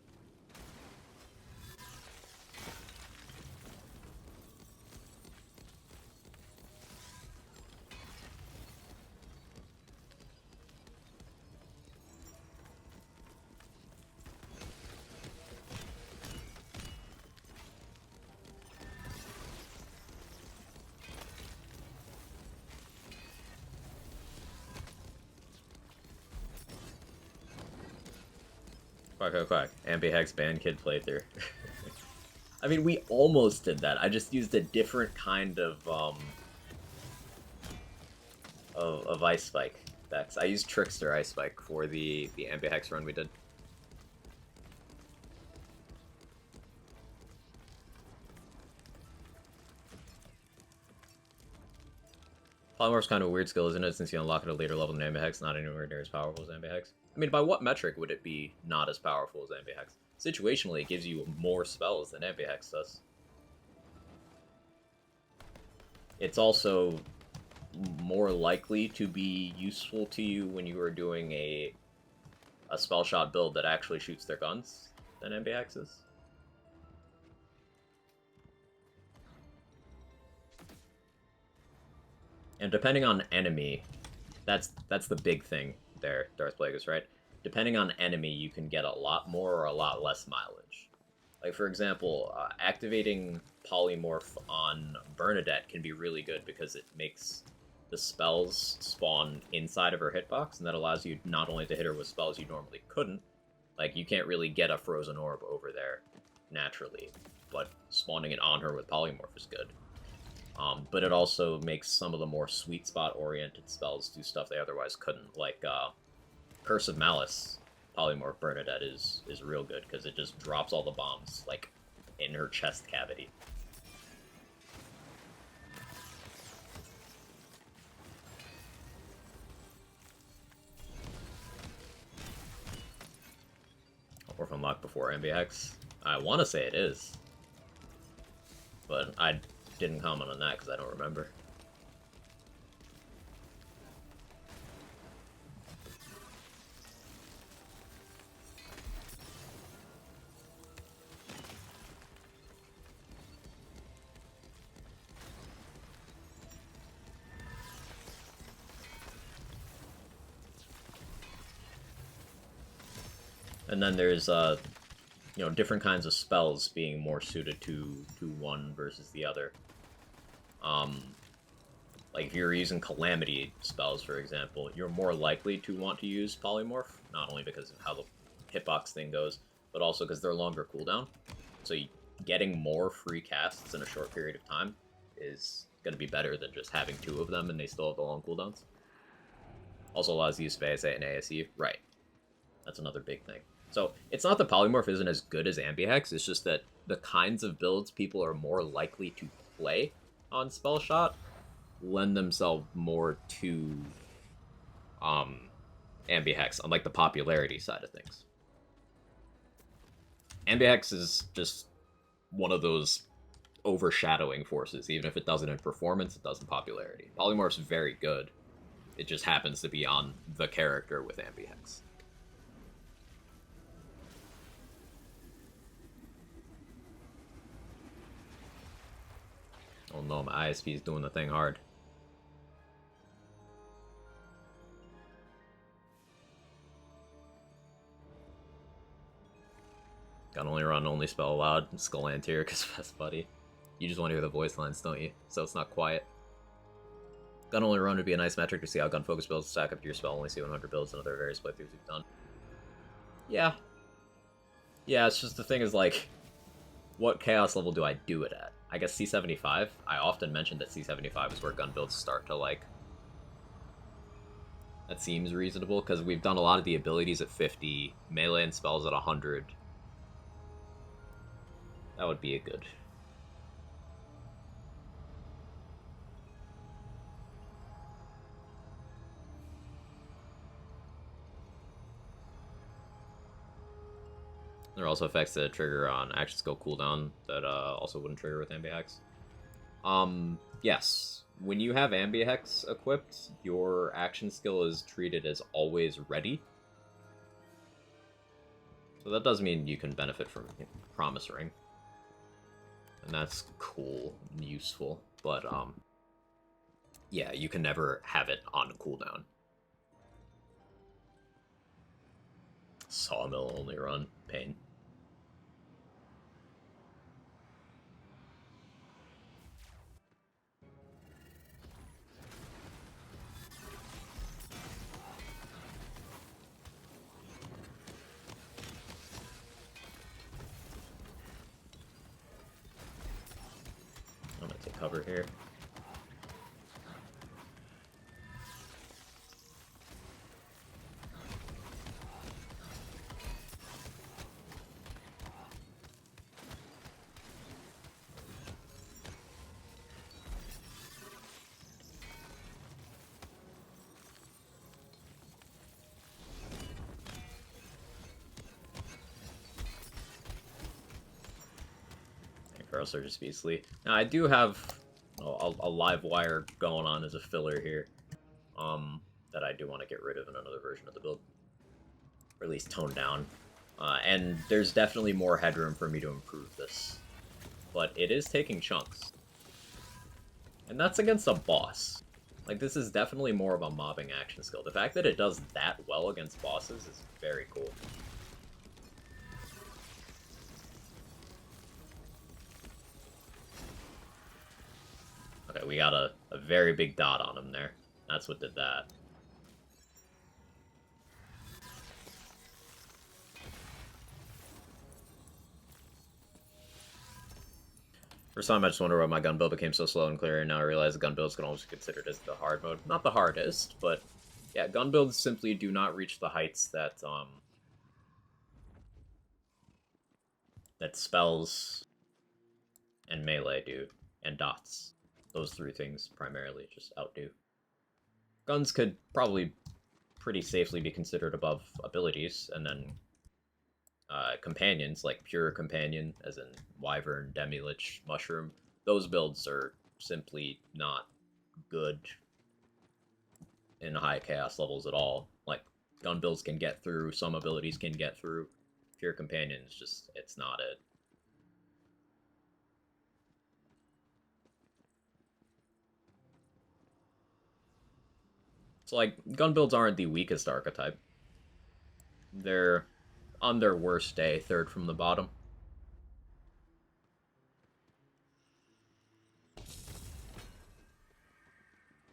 Quack, quack, quack. Ambihex Band Kid playthrough. I mean, we almost did that. I just used a different kind of Ice Spike decks. I used Trickster Ice Spike for the Ambihex run we did. Polymorph's kind of a weird skill, isn't it? Since you unlock it at a later level than Ambihex, not anywhere near as powerful as Ambihex. I mean, by what metric would it be not as powerful as Ambihex? Situationally, it gives you more spells than Ambihex does. It's also more likely to be useful to you when you are doing a spell shot build that actually shoots their guns than Ambihex is. And depending on enemy, that's the big thing there, Darth Plagueis, right? Depending on enemy, you can get a lot more or a lot less mileage. Like, for example, activating Polymorph on Bernadette can be really good because it makes the spells spawn inside of her hitbox, and that allows you not only to hit her with spells you normally couldn't, like, you can't really get a Frozen Orb over there naturally, but spawning it on her with Polymorph is good. But it also makes some of the more sweet spot oriented spells do stuff they otherwise couldn't, like Curse of Malice. Polymorph Bernadette is real good because it just drops all the bombs like in her chest cavity. Orphan unlocked before Ambihex. I want to say it is, but I didn't comment on that because I don't remember. And then there's different kinds of spells being more suited to one versus the other. Like if you're using Calamity spells, for example, you're more likely to want to use Polymorph, not only because of how the hitbox thing goes, but also because they're longer cooldown. So getting more free casts in a short period of time is going to be better than just having two of them and they still have the long cooldowns. Also allows you to use Phase and ASE. Right. That's another big thing. So it's not that Polymorph isn't as good as Ambihex, it's just that the kinds of builds people are more likely to play on Spell Shot lend themselves more to Ambihex, on like the popularity side of things. Ambihex is just one of those overshadowing forces. Even if it does it in performance, it does in popularity. Polymorph's very good. It just happens to be on the character with Ambihex. Oh no, my ISP is doing the thing hard. Gun only run, only spell allowed. Skull Anterior because best buddy. You just want to hear the voice lines, don't you? So it's not quiet. Gun only run would be a nice metric to see how gun focus builds stack up to your spell. Only see 100 builds and other various playthroughs we've done. Yeah. Yeah, it's just the thing is like, what chaos level do I do it at? I guess C75. I often mention that C75 is where gun builds start to like. That seems reasonable because we've done a lot of the abilities at 50, melee and spells at 100. That would be a good. There are also effects that trigger on action skill cooldown that also wouldn't trigger with Ambihex. Yes. When you have Ambihex equipped, your action skill is treated as always ready. So that does mean you can benefit from Promise Ring. And that's cool and useful, but yeah, you can never have it on cooldown. Sawmill only run. Pain. take cover here. Feral Surge is beastly. Now, I do have a live wire going on as a filler here, that I do want to get rid of in another version of the build, or at least tone down. And there's definitely more headroom for me to improve this, but it is taking chunks, and that's against a boss. Like, this is definitely more of a mobbing action skill. The fact that it does that well against bosses is very cool. Okay, we got a very big dot on him there. That's what did that. First time I just wonder why my gun build became so slow and clear, and now I realize the gun builds can almost be considered as the hard mode. Not the hardest, but yeah, gun builds simply do not reach the heights that that spells and melee do, and dots. Those three things primarily just outdo. Guns could probably pretty safely be considered above abilities, and then companions, like pure companion, as in Wyvern, Demi-Lich, Mushroom, those builds are simply not good in high chaos levels at all. Like, gun builds can get through, some abilities can get through. Pure companions, just, it's not it. So, like, gun builds aren't the weakest archetype. They're, on their worst day, third from the bottom.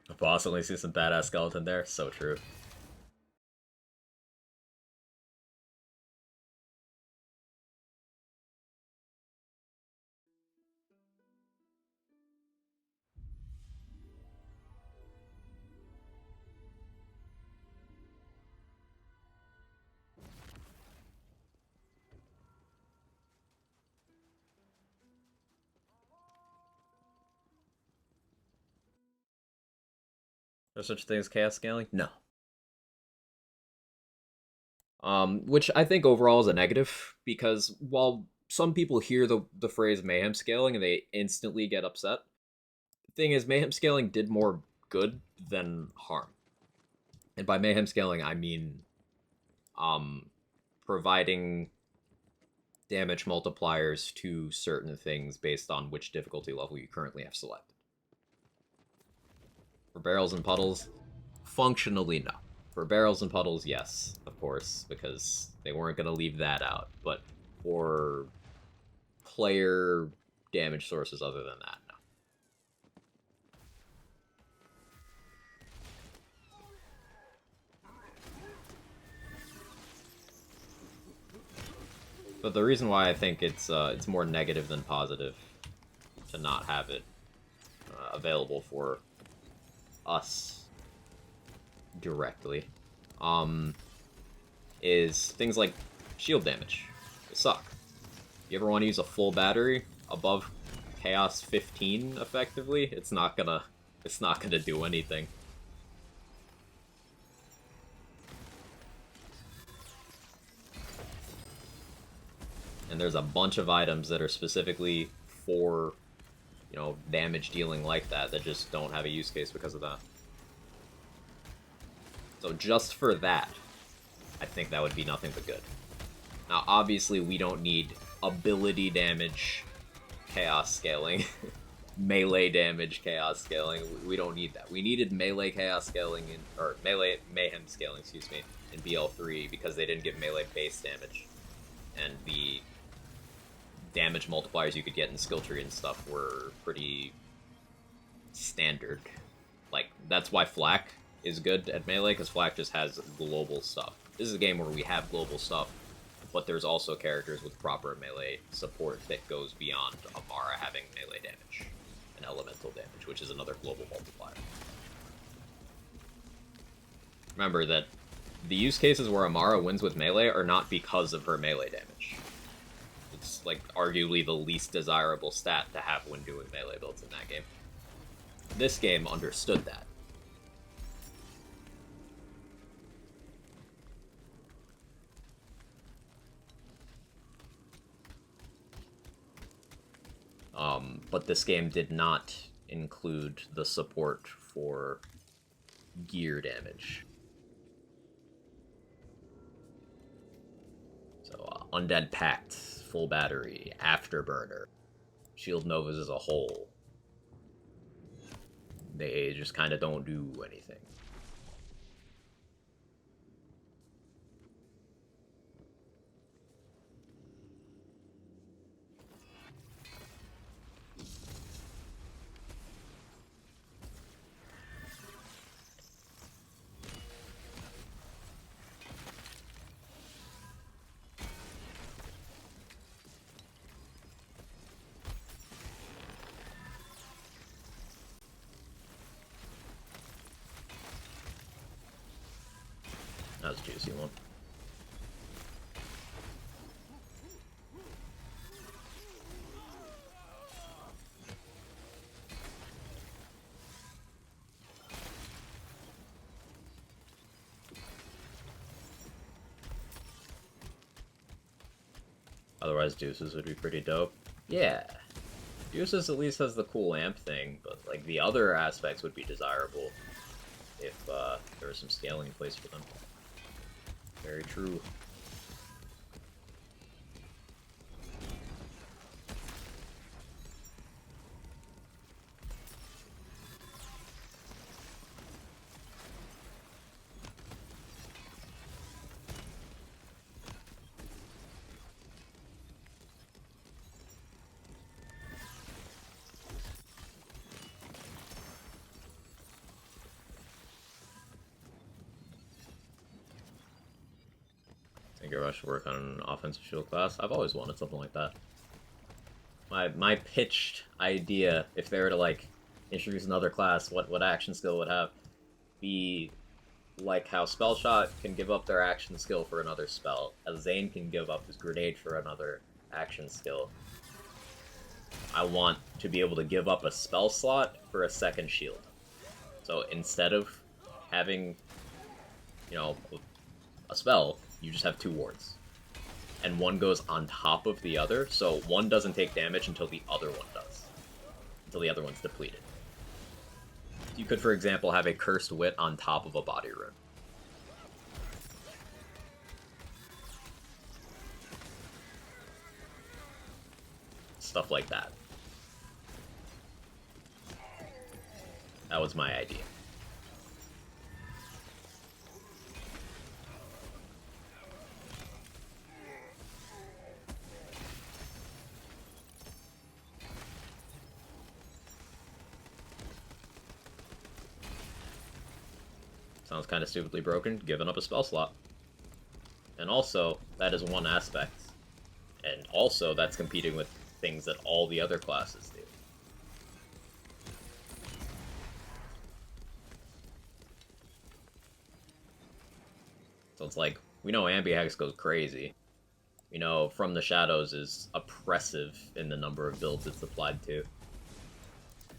The boss only sees some badass skeleton there. So true. There's such a thing as chaos scaling? No. Which I think overall is a negative, because while some people hear the phrase mayhem scaling and they instantly get upset, the thing is mayhem scaling did more good than harm. And by mayhem scaling, I mean providing damage multipliers to certain things based on which difficulty level you currently have selected. For barrels and puddles, functionally no. For barrels and puddles, yes, of course, because they weren't going to leave that out. But for player damage sources other than that, no. But the reason why I think it's more negative than positive to not have it available for us directly is things like shield damage. They suck. You ever want to use a full battery above Chaos 15 effectively? It's not gonna do anything. And there's a bunch of items that are specifically for, you know, damage dealing like that just don't have a use case because of that. So just for that, I think that would be nothing but good. Now, obviously, we don't need ability damage chaos scaling, melee damage chaos scaling. We don't need that. We needed melee chaos scaling or melee mayhem scaling, excuse me, in BL3 because they didn't give melee base damage, and the damage multipliers you could get in skill tree and stuff were pretty standard. Like, that's why Flak is good at melee, because Flak just has global stuff. This is a game where we have global stuff, but there's also characters with proper melee support that goes beyond Amara having melee damage. and elemental damage, which is another global multiplier. Remember that the use cases where Amara wins with melee are not because of her melee damage. It's like arguably the least desirable stat to have when doing melee builds in that game. This game understood that. But this game did not include the support for gear damage. So, Undead Pact, full battery, Afterburner, Shield Novas as a whole. They just kind of don't do anything. That was a juicy one. Otherwise, Deuces would be pretty dope. Yeah. Deuces at least has the cool amp thing, but like the other aspects would be desirable if there was some scaling in place for them. Very true. I think I should work on an offensive shield class. I've always wanted something like that. My pitched idea, if they were to like introduce another class, what action skill would have, be like how Spellshot can give up their action skill for another spell, as Zane can give up his grenade for another action skill. I want to be able to give up a spell slot for a second shield. So instead of having, you know, a spell, you just have two wards. And one goes on top of the other, so one doesn't take damage until the other one does. Until the other one's depleted. You could, for example, have a Cursed Wit on top of a Body Rune. Stuff like that. That was my idea. Sounds kind of stupidly broken, giving up a spell slot. And also, that is one aspect. And also, that's competing with things that all the other classes do. So it's like, we know Ambihex goes crazy. We know From the Shadows is oppressive in the number of builds it's applied to.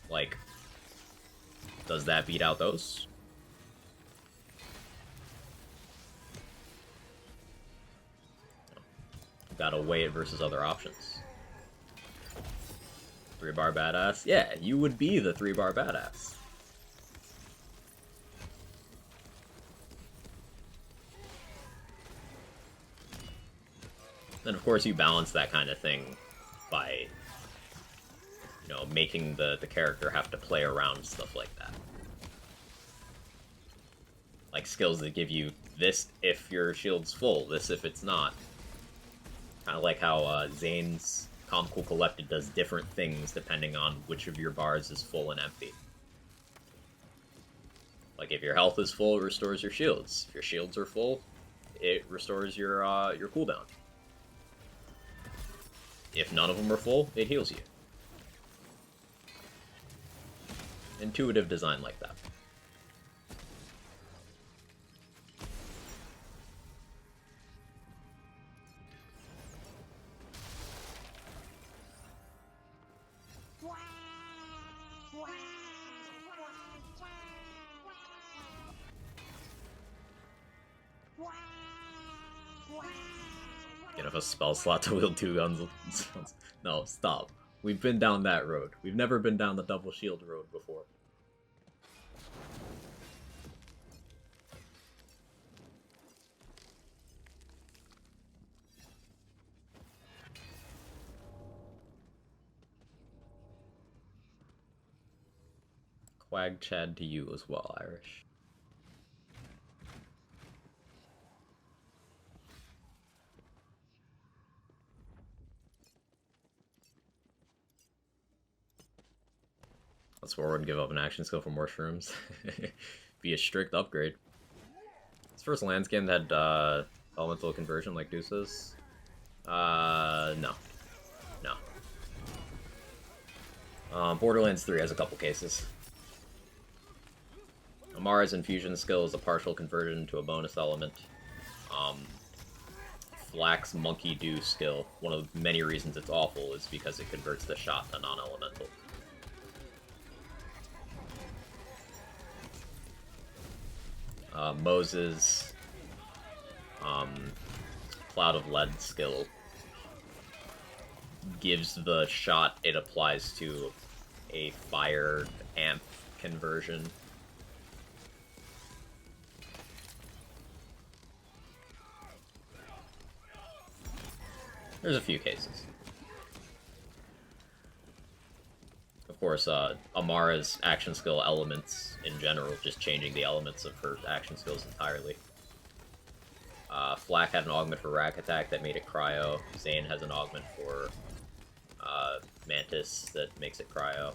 Like, does that beat out those? Gotta weigh it versus other options. 3-bar badass? Yeah, you would be the 3-bar badass. Then of course you balance that kind of thing by, you know, making the character have to play around stuff like that. Like skills that give you this if your shield's full, this if it's not. Kind of like how Zane's Calm Cool Collected does different things depending on which of your bars is full and empty. Like if your health is full, it restores your shields. If your shields are full, it restores your cooldown. If none of them are full, it heals you. intuitive design like that. Get off a spell slot to wield 2 guns. No, stop. We've been down that road. We've never been down the double shield road before. Quag Chad to you as well, Irish. Let's forward and give up an action skill for more shrooms. Be a strict upgrade. This first land scan had elemental conversion like Deuces. No. No. Borderlands 3 has a couple cases. Amara's infusion skill is a partial conversion to a bonus element. Flack's Monkey Do skill, one of the many reasons it's awful is because it converts the shot to non-elemental. Moses' Cloud of Lead skill gives the shot it applies to a fire amp conversion. There's a few cases. Of course, Amara's action skill elements in general, just changing the elements of her action skills entirely. Flack had an augment for Rack Attack that made it cryo. Zane has an augment for Mantis that makes it cryo.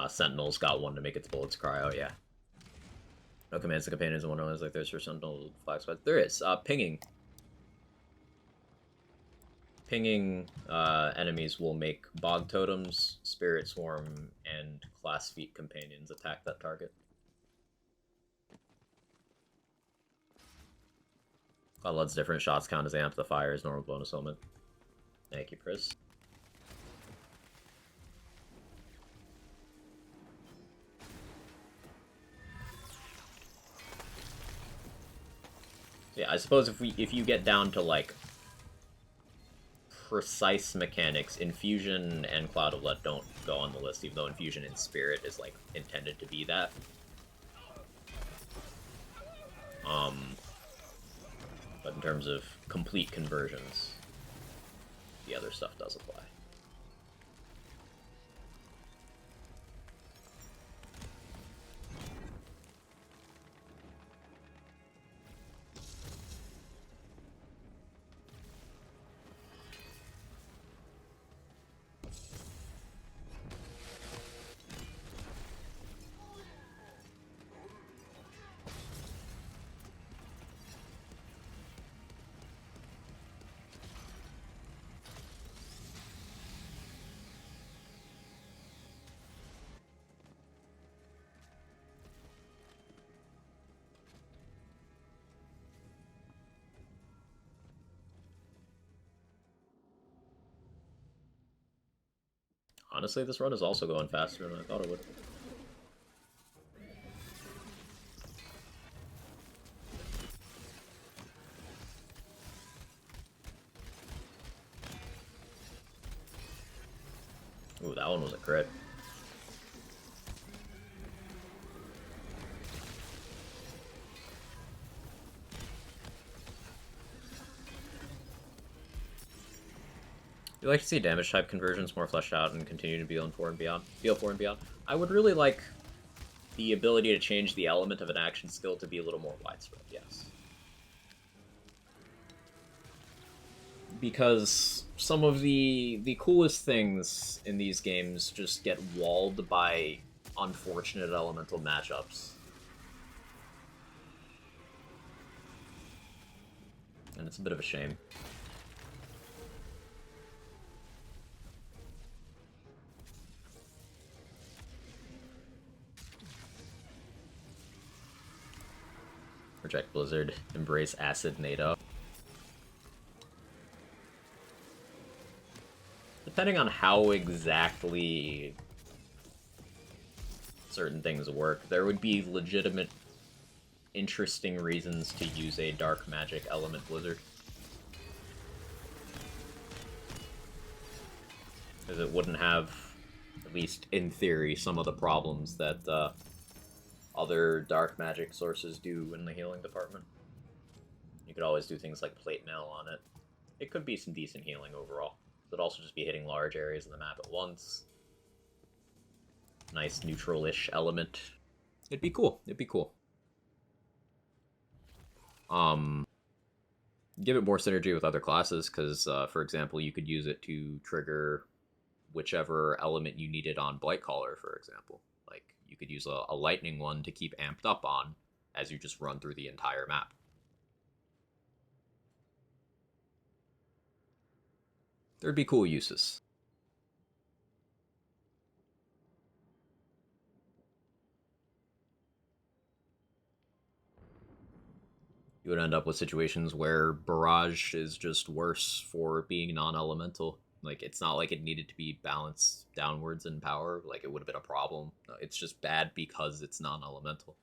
Sentinel's got one to make its bullets cryo, yeah. No commands to companions in Wonderlands like there's for Sentinel flag squad. There is. Pinging. Pinging enemies will make Bog Totems, Spirit Swarm, and Class Feet companions attack that target. Cloud's different shots count as amplifiers, normal bonus element. Thank you, Chris. Yeah, I suppose if you get down to like precise mechanics, Infusion and Cloud of Lead don't go on the list, even though Infusion in Spirit is like intended to be that. But in terms of complete conversions, the other stuff does apply. Honestly, this run is also going faster than I thought it would. Ooh, that one was a crit. You like to see damage type conversions more fleshed out and continue to be on 4 and beyond. BL4 and beyond. I would really like the ability to change the element of an action skill to be a little more widespread, yes. because some of the coolest things in these games just get walled by unfortunate elemental matchups. And it's a bit of a shame. Reject Blizzard, embrace Acid NATO. Depending on how exactly certain things work, there would be legitimate, interesting reasons to use a dark magic element Blizzard. Because it wouldn't have, at least in theory, some of the problems that other dark magic sources do in the healing department. You could always do things like plate mail on it. It could be some decent healing overall. It could also just be hitting large areas of the map at once. Nice neutral-ish element. It'd be cool. It'd be cool. Give it more synergy with other classes, because, for example, you could use it to trigger whichever element you needed on Blightcaller, for example. Like, you could use a lightning one to keep amped up on as you just run through the entire map. There'd be cool uses. You would end up with situations where Barrage is just worse for being non-elemental. Like, it's not like it needed to be balanced downwards in power. Like, it would have been a problem. It's just bad because it's non-elemental.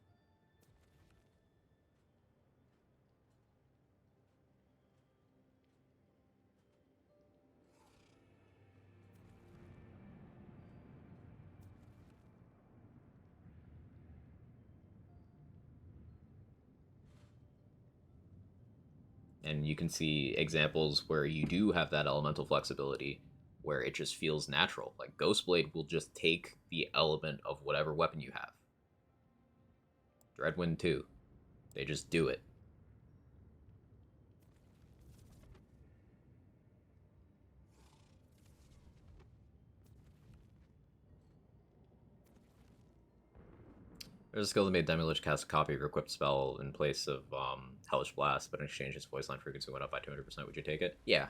And you can see examples where you do have that elemental flexibility, where it just feels natural. Like, Ghostblade will just take the element of whatever weapon you have. Dreadwind too. They just do it. There's a skill that made Demilich cast a copy of your equipped spell in place of Hellish Blast, but in exchange its voice line frequency went up by 200%. Would you take it? Yeah.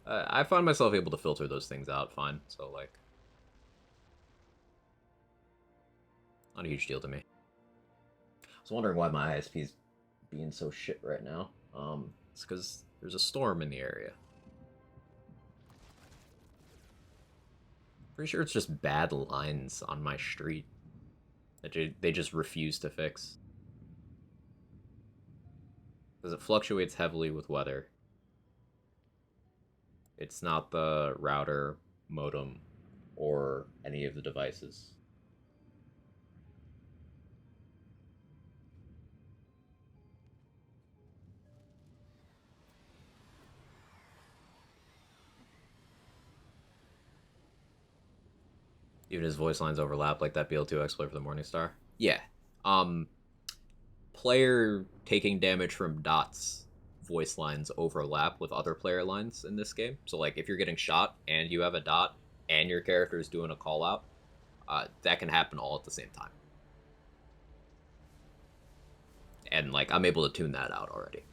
I find myself able to filter those things out fine, so, like, not a huge deal to me. I was wondering why my ISP's being so shit right now. It's because there's a storm in the area. Pretty sure it's just bad lines on my street that they just refuse to fix. Because it fluctuates heavily with weather. It's not the router, modem, or any of the devices. Even his voice lines overlap, like that BL2 exploit for the Morningstar. Yeah. Player taking damage from dots voice lines overlap with other player lines in this game. So, like, if you're getting shot and you have a dot and your character is doing a call out, that can happen all at the same time. And, like, I'm able to tune that out already.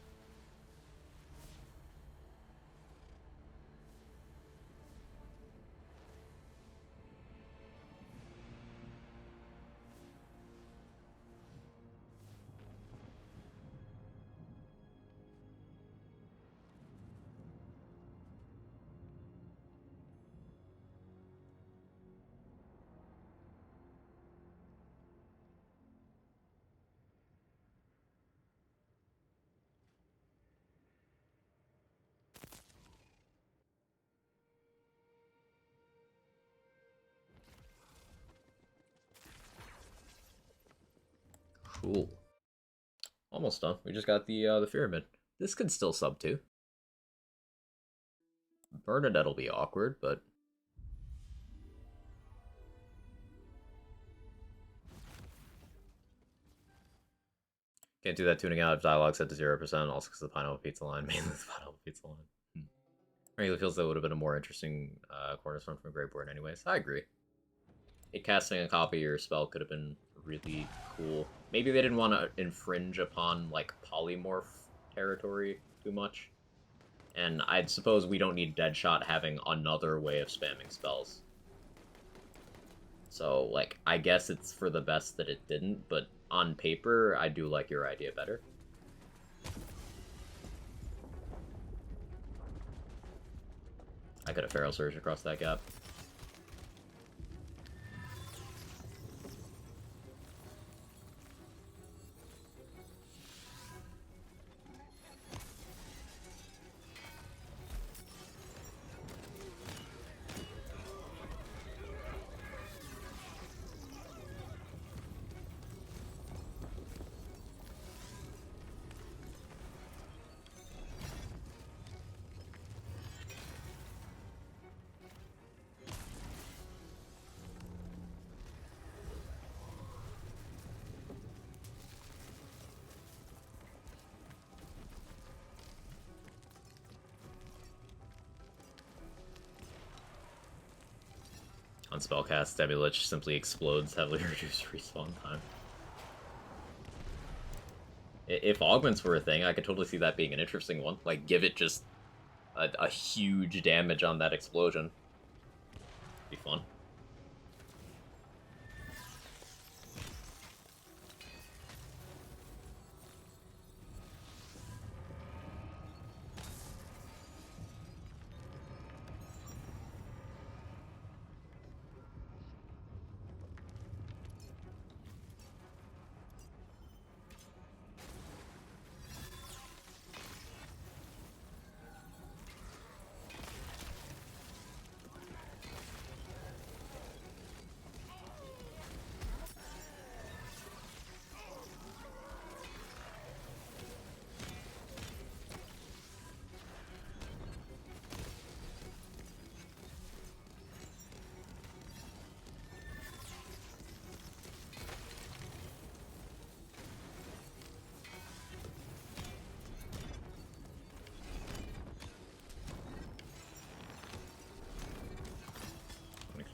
Cool. Almost done. We just got the pyramid. This could still sub 2. Bernadette'll be awkward, but... Can't do that tuning out if dialogue set to 0%, also because of the Pineapple Pizza line, mainly the Pineapple Pizza line. Really feels that would have been a more interesting cornerstone from Greyborn anyways. I agree. Casting a copy of your spell could have been really cool. Maybe they didn't want to infringe upon, like, polymorph territory too much. And I'd suppose we don't need Deadshot having another way of spamming spells. So, like, I guess it's for the best that it didn't, but on paper, I do like your idea better. I could have Feral Surge across that gap. On spellcast, Debilich simply explodes, heavily reduced respawn time. If augments were a thing, I could totally see that being an interesting one. Like, give it just a huge damage on that explosion. Be fun.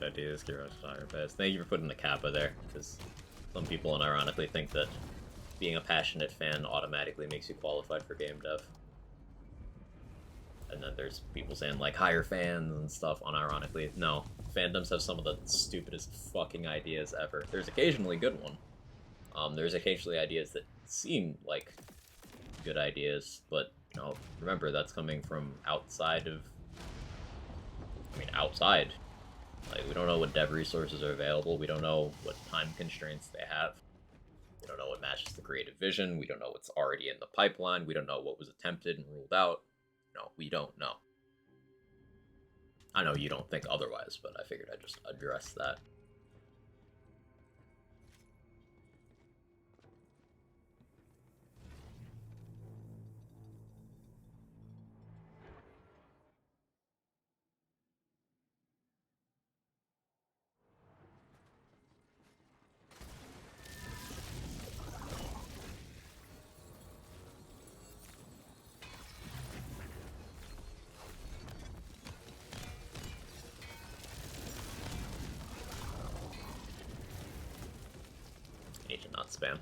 Ideas, Kira's Fire Fest. Thank you for putting the kappa there, because some people unironically think that being a passionate fan automatically makes you qualified for game dev. And then there's people saying, like, hire fans and stuff unironically. No, fandoms have some of the stupidest fucking ideas ever. There's occasionally good one. There's occasionally ideas that seem like good ideas, but, you know, remember, that's coming from outside of... I mean, outside. Like, we don't know what dev resources are available, we don't know what time constraints they have, we don't know what matches the creative vision, we don't know what's already in the pipeline, we don't know what was attempted and ruled out. No, we don't know. I know you don't think otherwise, but I figured I'd just address that. Agent not spam.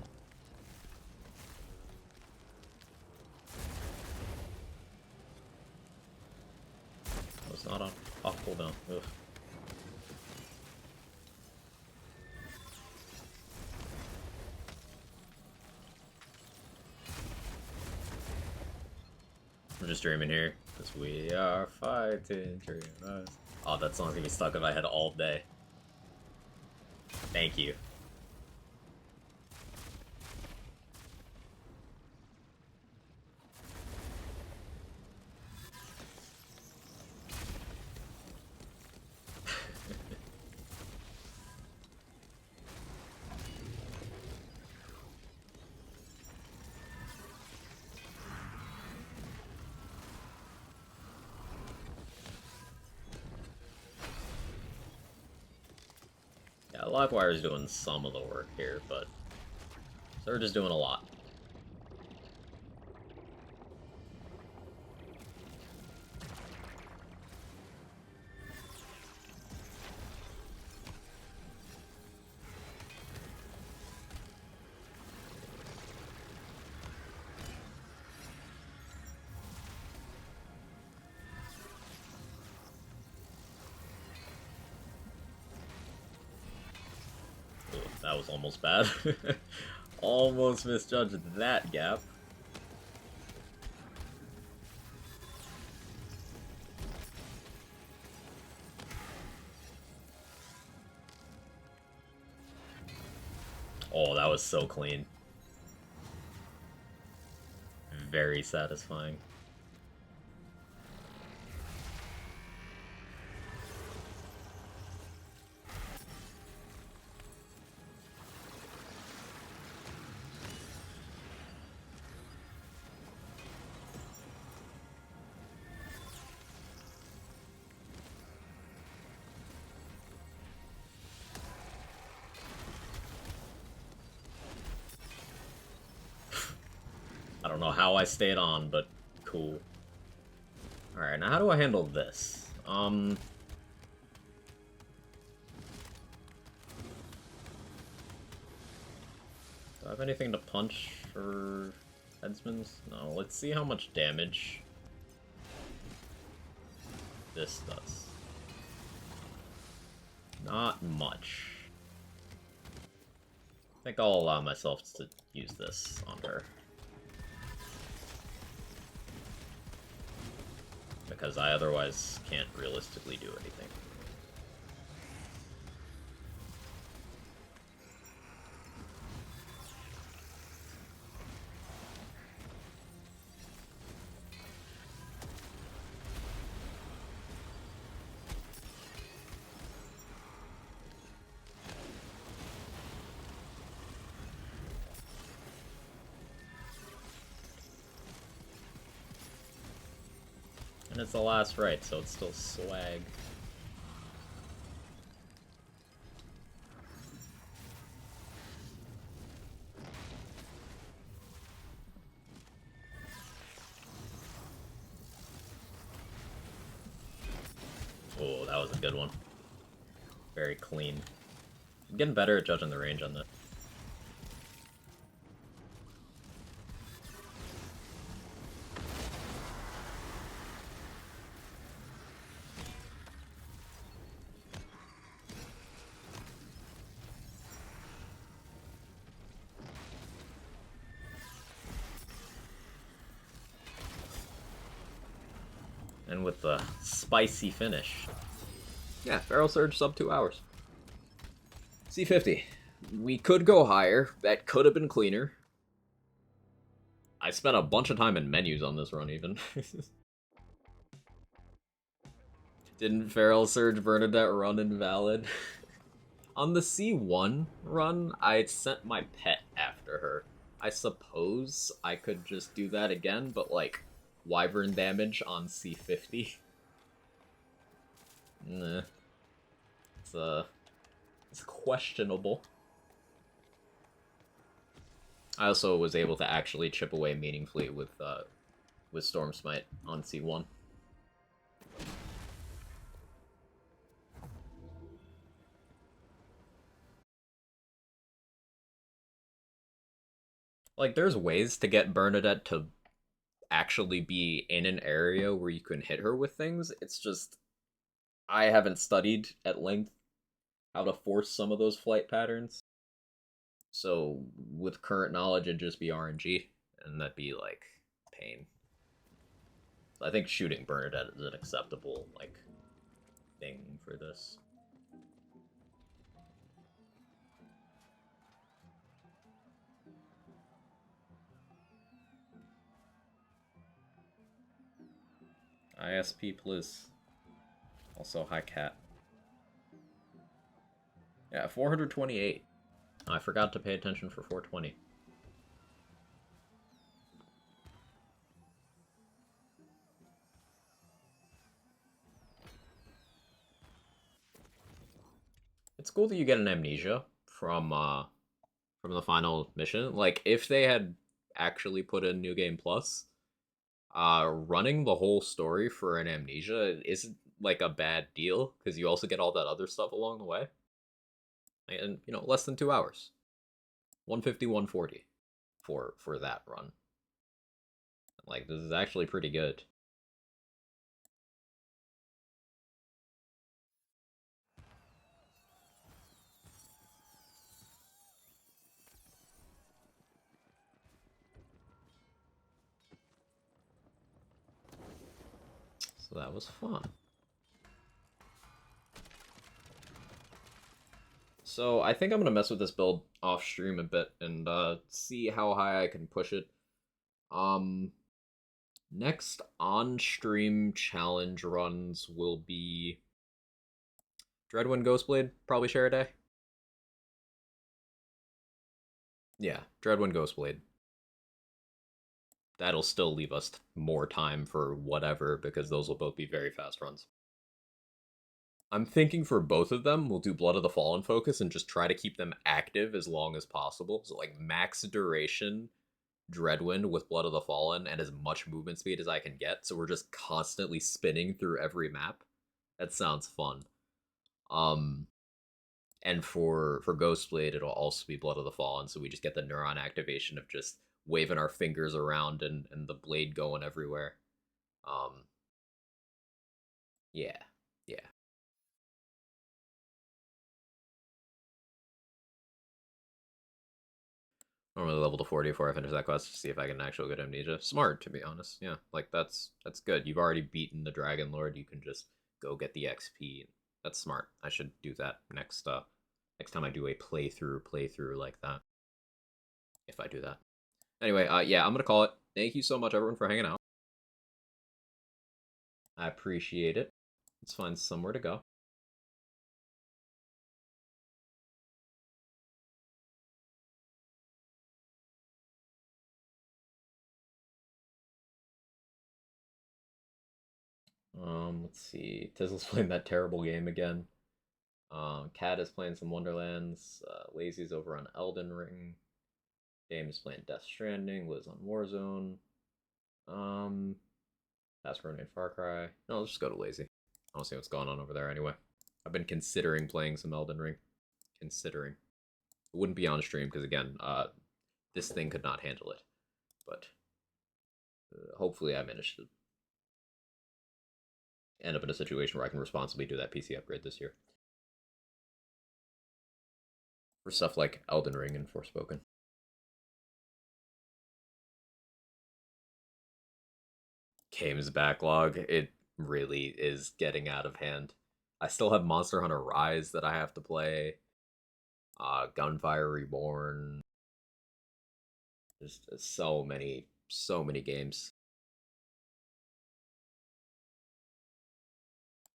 Oh, it's not on off cooldown. Ugh. I'm just dreaming here, because we are fighting dreamers. Oh, that song's gonna be stuck in my head all day. Thank you. Yeah, Livewire is doing some of the work here, but Surge is doing a lot. that was almost bad. Almost misjudged that gap. Oh, that was so clean. Very satisfying. I don't know how I stayed on, but cool. Alright, now how do I handle this? Do I have anything to punch for headsmans? No, let's see how much damage this does. Not much. I think I'll allow myself to use this on her. Because I otherwise can't realistically do anything. And it's the last right, so it's still swag. Oh, that was a good one. Very clean. I'm getting better at judging the range on that. And with the spicy finish. Yeah, Feral Surge sub 2 hours. C50. We could go higher. That could have been cleaner. I spent a bunch of time in menus on this run, even. Didn't Feral Surge Bernadette run invalid? On the C1 run, I sent my pet after her. I suppose I could just do that again, but like, Wyvern damage on C50? Nah. It's questionable. I also was able to actually chip away meaningfully with Storm Smite on C1. Like, there's ways to get Bernadette to actually be in an area where you can hit her with things. It's just, I haven't studied at length how to force some of those flight patterns. So with current knowledge, it'd just be RNG, and that'd be like pain. So I think shooting Bernadette is an acceptable like thing for this. ISP please. Also hi cat. Yeah, 428. I forgot to pay attention for 420. It's cool that you get an amnesia from the final mission. Like, if they had actually put in New Game Plus, running the whole story for an amnesia isn't like a bad deal, because you also get all that other stuff along the way. And, you know, less than 2 hours. 150, 140 for that run. Like, this is actually pretty good. So that was fun. So I think I'm going to mess with this build off stream a bit and see how high I can push it. Next on-stream challenge runs will be Dreadwind Ghostblade, probably share a day. Yeah, Dreadwind Ghostblade. That'll still leave us more time for whatever, because those will both be very fast runs. I'm thinking for both of them, we'll do Blood of the Fallen focus and just try to keep them active as long as possible. So like max duration Dreadwind with Blood of the Fallen and as much movement speed as I can get. So we're just constantly spinning through every map. That sounds fun. And for Ghostblade, it'll also be Blood of the Fallen, so we just get the neuron activation of just waving our fingers around and the blade going everywhere. Yeah. Normally level to 40 before I finish that quest to see if I can actually get Amnesia. Smart, to be honest. Yeah, like that's good. You've already beaten the Dragon Lord. You can just go get the XP. That's smart. I should do that next time I do a playthrough like that. If I do that. Anyway, yeah, I'm gonna call it. Thank you so much, everyone, for hanging out. I appreciate it. Let's find somewhere to go. Let's see. Tizzle's playing that terrible game again. Cat is playing some Wonderlands. Lazy's over on Elden Ring. Dame is playing Death Stranding. Liz on Warzone. That's running Far Cry. No, let's just go to Lazy. I don't see what's going on over there anyway. I've been considering playing some Elden Ring. Considering. It wouldn't be on stream because, again, this thing could not handle it. But hopefully I managed to end up in a situation where I can responsibly do that PC upgrade this year. For stuff like Elden Ring and Forspoken. Games backlog, it really is getting out of hand. I still have Monster Hunter Rise that I have to play. Gunfire Reborn. Just so many games.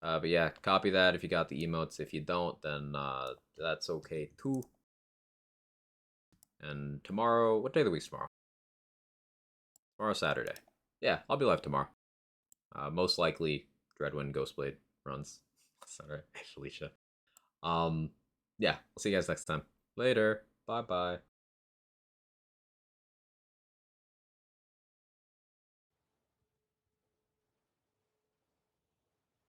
But yeah, copy that if you got the emotes. If you don't, then that's okay too. And tomorrow, what day of the week's tomorrow? Tomorrow, Saturday. Yeah, I'll be live tomorrow. Most likely, Dreadwind Ghostblade runs. Sorry, Felicia. Yeah, I'll see you guys next time. Later. Bye bye.